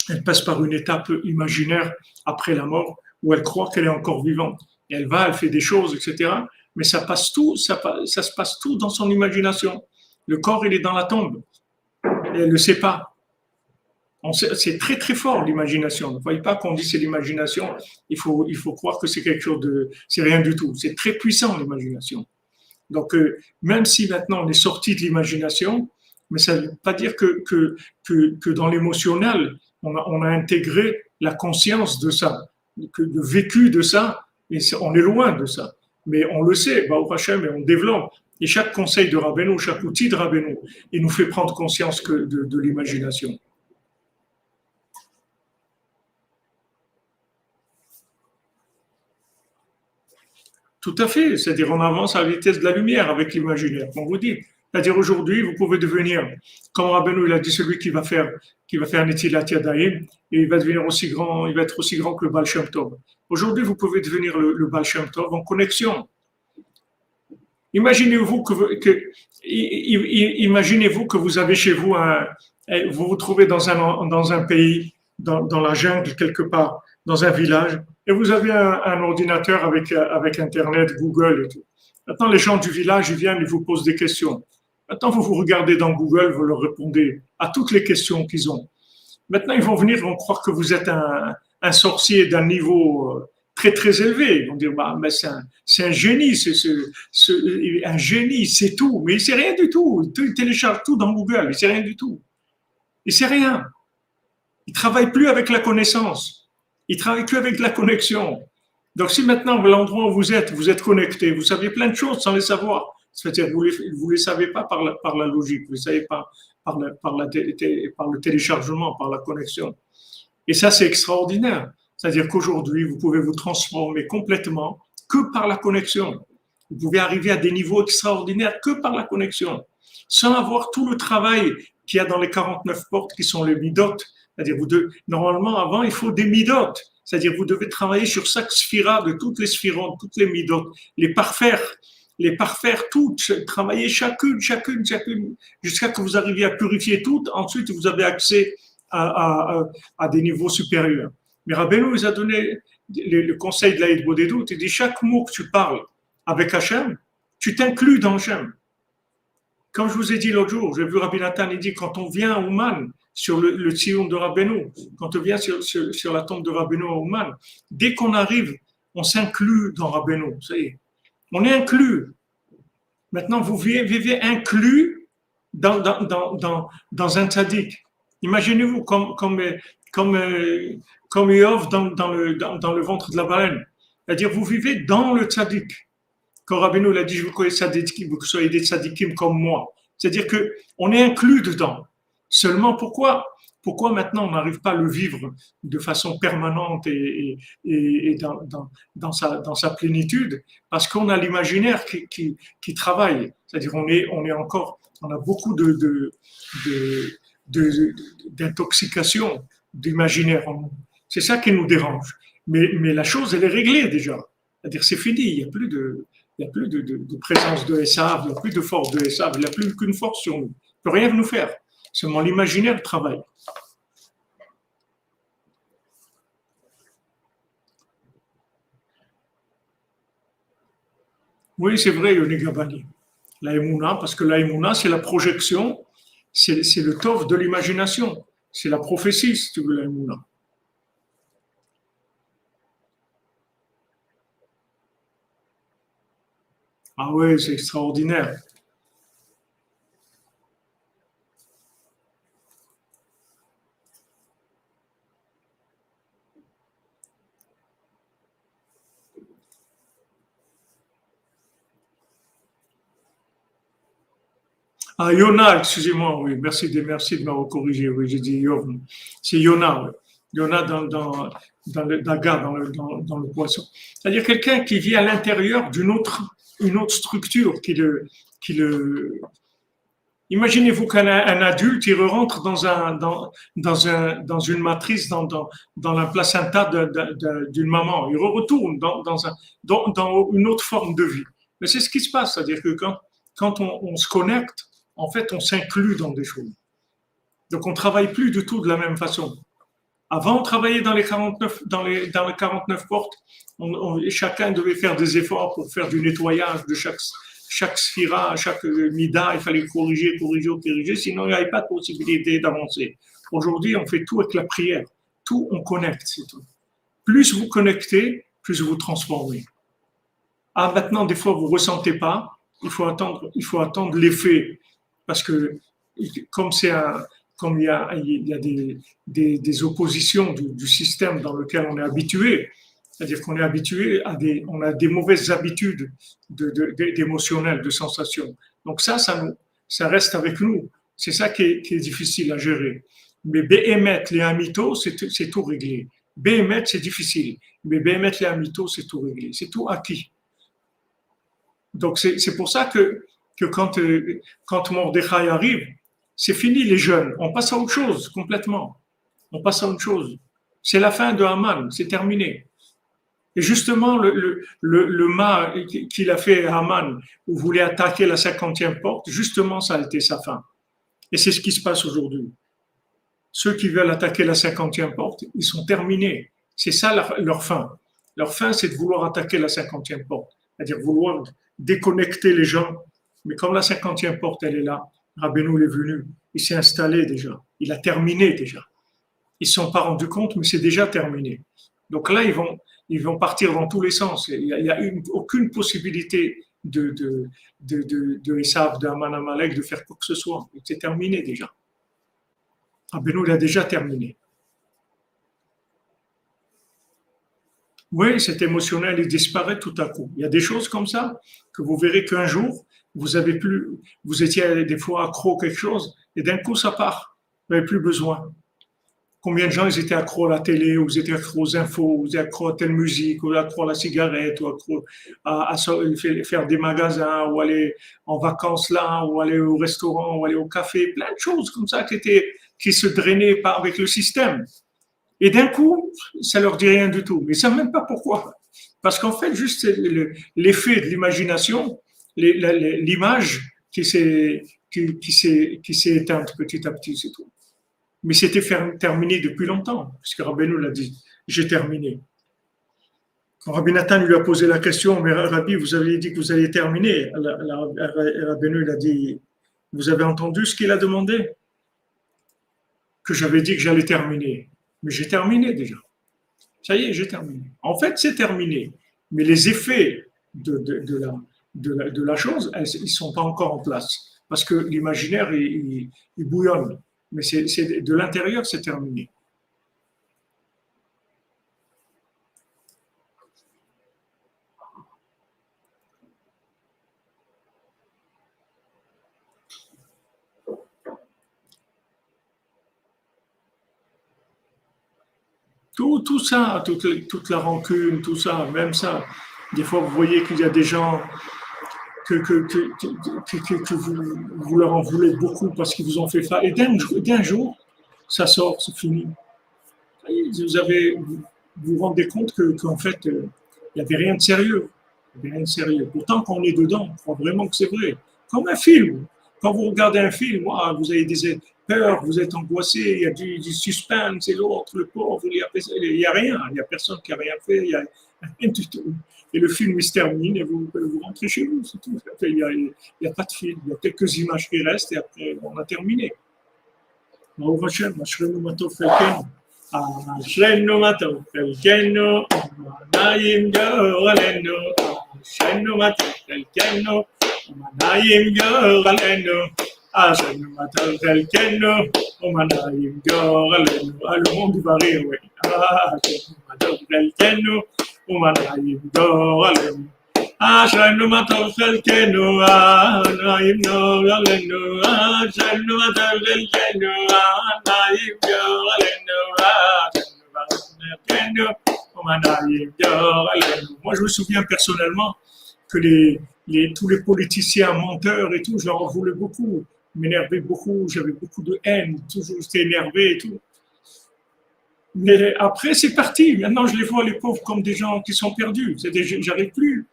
elle passe par une étape imaginaire après la mort où elle croit qu'elle est encore vivante. Et elle fait des choses, etc. Mais ça se passe tout dans son imagination. Le corps, il est dans la tombe. Et elle ne le sait pas. C'est très très fort l'imagination. Ne voyez pas qu'on dit c'est l'imagination. Il faut croire que c'est quelque chose c'est rien du tout. C'est très puissant l'imagination. Donc même si maintenant on est sorti de l'imagination, mais ça ne veut pas dire que dans l'émotionnel on a intégré la conscience de ça, le vécu de ça, et on est loin de ça. Mais on le sait, Baruch Hashem, et on développe. Et chaque conseil de Rabbeinu, chaque outil de Rabbeinu, il nous fait prendre conscience de l'imagination. Tout à fait, c'est-à-dire on avance à la vitesse de la lumière avec l'imaginaire, comme vous dites. C'est-à-dire aujourd'hui, vous pouvez devenir, comme Rabbeinu il a dit, celui qui va faire Netilat Yadayim, et il va devenir aussi grand, il va être aussi grand que le Baal Shem Tov. Aujourd'hui, vous pouvez devenir le Baal Shem Tov en connexion. Imaginez-vous imaginez-vous que vous avez chez vous vous vous trouvez dans un pays, dans la jungle quelque part, dans un village, et vous avez un ordinateur avec Internet, Google et tout. Maintenant, les gens du village, ils viennent, ils vous posent des questions. Maintenant, vous regardez dans Google, vous leur répondez à toutes les questions qu'ils ont. Maintenant, ils vont venir, ils vont croire que vous êtes un sorcier d'un niveau très, très élevé. Ils vont dire, bah, mais c'est un génie, un génie, c'est tout. Mais il ne sait rien du tout. Il télécharge tout dans Google, il ne sait rien du tout. Il ne sait rien. Il ne travaille plus avec la connaissance. Il travaille que avec la connexion. Donc, si maintenant, l'endroit où vous êtes connecté, vous savez plein de choses sans les savoir. C'est-à-dire que vous les savez pas par la logique, vous les savez pas par le téléchargement, par la connexion. Et ça, c'est extraordinaire. C'est-à-dire qu'aujourd'hui, vous pouvez vous transformer complètement que par la connexion. Vous pouvez arriver à des niveaux extraordinaires que par la connexion, sans avoir tout le travail qu'il y a dans les 49 portes qui sont les midot. C'est-à-dire, normalement, avant, il faut des midot. C'est-à-dire, vous devez travailler sur chaque sphira de toutes les sphirotes, toutes les midot, les parfaire toutes, travailler chacune, jusqu'à que vous arriviez à purifier toutes. Ensuite, vous avez accès à des niveaux supérieurs. Mais Rabbeinu nous a donné le conseil de l'Aïd Bodedut. Il dit, chaque mot que tu parles avec Hachem, tu t'inclus dans Hachem. Comme je vous ai dit l'autre jour, j'ai vu Rabbi Nathan, il dit, quand on vient à Ouman, sur le Tzion de Rabbeinu, quand on vient sur la tombe de Rabbeinu à Ouman, dès qu'on arrive, on s'inclut dans Rabbeinu. Ça y est. On est inclus. Maintenant, vous vivez inclus dans un tzaddik. Imaginez-vous comme Yov dans le ventre de la baleine. C'est-à-dire, vous vivez dans le tzaddik. Quand Rabbeinu l'a dit, je vous connais tzaddikim, vous soyez des tzaddikim comme moi. C'est-à-dire qu'on est inclus dedans. Seulement, pourquoi maintenant on n'arrive pas à le vivre de façon permanente et dans sa plénitude? Parce qu'on a l'imaginaire qui travaille. C'est-à-dire on a beaucoup d'intoxication d'imaginaire en nous. C'est ça qui nous dérange. Mais la chose, elle est réglée déjà. C'est-à-dire c'est fini, il n'y a plus de présence de Esav, il n'y a plus de force de Esav, il n'y a plus qu'une force sur nous. Il ne peut rien nous faire. Seulement l'imaginaire travaille. Oui, c'est vrai, Yoni Gabani. La Emouna, parce que la Emouna, c'est la projection, c'est le tov de l'imagination. C'est la prophétie, si tu veux, la Emouna. Ah oui, c'est extraordinaire. Ah, Yona, excusez-moi, oui, merci de m'avoir corrigé, oui, j'ai dit Yov. C'est Yona, oui. Yona dans le daga, dans le poisson. C'est-à-dire quelqu'un qui vit à l'intérieur une autre structure Imaginez-vous qu'un adulte, il rentre dans une matrice, dans la placenta d'une maman. Il retourne dans une autre forme de vie. Mais c'est ce qui se passe, c'est-à-dire que quand on se connecte, en fait, on s'inclut dans des choses. Donc, on ne travaille plus du tout de la même façon. Avant, on travaillait dans les 49 portes. Chacun devait faire des efforts pour faire du nettoyage de chaque sphira, chaque mida. Il fallait corriger, sinon il n'y avait pas de possibilité d'avancer. Aujourd'hui, on fait tout avec la prière. Tout, on connecte, c'est tout. Plus vous connectez, plus vous transformez. Ah, maintenant, des fois, vous ne ressentez pas. Il faut attendre l'effet. Parce que comme il y a des oppositions du système dans lequel on est habitué, c'est-à-dire qu'on est habitué on a des mauvaises habitudes d'émotionnel, de sensations. Donc ça reste avec nous. C'est ça qui est difficile à gérer. Mais Béhémet, les amitos, c'est tout réglé. Béhémet, c'est difficile. Mais Béhémet, les amitos, c'est tout réglé. C'est tout acquis. Donc c'est pour ça que quand Mordechai arrive, c'est fini les jeunes. On passe à autre chose complètement. On passe à autre chose. C'est la fin de Haman, c'est terminé. Et justement, le mal qu'il a fait à Haman, où voulait attaquer la 50e porte, justement, ça a été sa fin. Et c'est ce qui se passe aujourd'hui. Ceux qui veulent attaquer la 50e porte, ils sont terminés. C'est ça leur fin. Leur fin, c'est de vouloir attaquer la 50e porte. C'est-à-dire vouloir déconnecter les gens. Mais comme la 50e porte, elle est là, Rabbeinu est venu, il s'est installé déjà, il a terminé déjà. Ils ne se sont pas rendus compte, mais c'est déjà terminé. Donc là, ils vont partir dans tous les sens. Il n'y a aucune possibilité de Esav, de Haman Amalek, de faire quoi que ce soit. C'est terminé déjà. Rabbeinu l'a déjà terminé. Oui, cet émotionnel, il disparaît tout à coup. Il y a des choses comme ça que vous verrez qu'un jour, vous étiez des fois accro à quelque chose, et d'un coup, ça part. Vous n'avez plus besoin. Combien de gens ils étaient accros à la télé, ou ils étaient accros aux infos, ou ils étaient accros à telle musique, ou accros à la cigarette, ou accros à faire des magasins, ou aller en vacances là, ou aller au restaurant, ou aller au café, plein de choses comme ça qui se drainaient avec le système. Et d'un coup, ça leur dit rien du tout. Mais ils ne savent même pas pourquoi. Parce qu'en fait, juste l'effet de l'imagination, l'image qui s'est éteinte petit à petit, c'est tout. Mais c'était terminé depuis longtemps, puisque Rabbeinu l'a dit, j'ai terminé. Quand Rabbi Nathan lui a posé la question, mais Rabbi, vous avez dit que vous alliez terminer. Rabbeinu a dit, vous avez entendu ce qu'il a demandé? Que j'avais dit que j'allais terminer. Mais j'ai terminé déjà. Ça y est, j'ai terminé. En fait, c'est terminé. Mais les effets de la chose, ils ne sont pas encore en place. Parce que l'imaginaire, il bouillonne. Mais de l'intérieur, c'est terminé. Tout ça, toute la rancune, tout ça, même ça. Des fois, vous voyez qu'il y a des gens que vous leur en voulez beaucoup parce qu'ils vous ont fait ça. Et d'un jour, ça sort, c'est fini. Vous vous rendez compte qu'en fait, il n'y avait rien de sérieux. Il n'y avait rien de sérieux. Pourtant, quand on est dedans, on croit vraiment que c'est vrai. Comme un film. Quand vous regardez un film, vous avez des peurs, vous êtes angoissé, il y a du suspense, et l'autre, le pauvre, il n'y a rien. Il n'y a personne qui a rien fait, il n'y a rien du tout. Et le film il se termine et vous rentrez chez vous, c'est tout. Il n'y a pas de film, il y a quelques images qui restent et après, on a terminé. ברוך השם, אשרינו מה טוב חלקנו, אשרינו מה טוב חלקנו, ומנעים גורלנו, אשרינו מה טוב חלקנו, ומנעים גורלנו, אשרינו מה טוב חלקנו, ומנעים גורלנו. Le monde du baril, oui. אשרינו מה טוב חלקנו, ומנעים גורלנו. אשרינו מה טוב חלקנו, נעים גורלנו, אשרינו מה טוב חלקנו, נעים גורלנו, אשרינו מה טוב חלקנו. Moi, je me souviens personnellement que tous les politiciens menteurs et tout, je leur en voulais beaucoup, m'énervais beaucoup, j'avais beaucoup de haine, toujours j'étais énervé et tout. Mais après, c'est parti. Maintenant, je les vois, les pauvres, comme des gens qui sont perdus. J'arrive plus.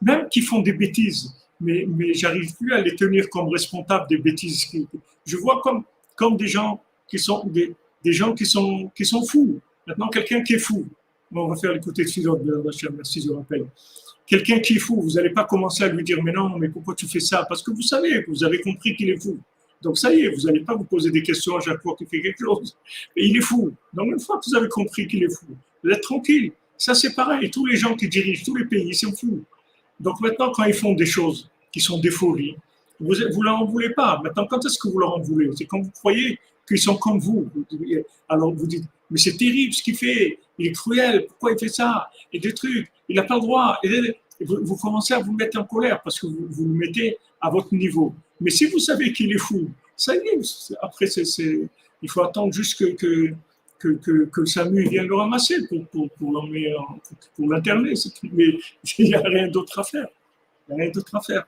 Même qui font des bêtises, mais j'arrive plus à les tenir comme responsables des bêtises. Je vois comme des gens qui sont des gens qui sont fous. Maintenant, quelqu'un qui est fou, on va faire l'écouter de Philip de Rachel, merci, je rappelle. Quelqu'un qui est fou, vous n'allez pas commencer à lui dire, mais non, mais pourquoi tu fais ça? Parce que vous savez, vous avez compris qu'il est fou. Donc ça y est, vous n'allez pas vous poser des questions à chaque fois qu'il fait quelque chose. Et il est fou. Donc une fois que vous avez compris qu'il est fou, vous êtes tranquille. Ça c'est pareil, tous les gens qui dirigent tous les pays, ils sont fous. Donc maintenant, quand ils font des choses qui sont des folies, vous ne leur en voulez pas. Maintenant, quand est-ce que vous leur en voulez? C'est quand vous croyez qu'ils sont comme vous. Alors vous dites, mais c'est terrible ce qu'il fait, il est cruel, pourquoi il fait ça? Et des trucs, il n'a pas le droit. Et vous commencez à vous mettre en colère parce que vous le mettez à votre niveau. Mais si vous savez qu'il est fou, ça y est, après, il faut attendre juste que Samu vienne le ramasser pour l'interner. Mais il n'y a rien d'autre à faire. Il n'y a rien d'autre à faire.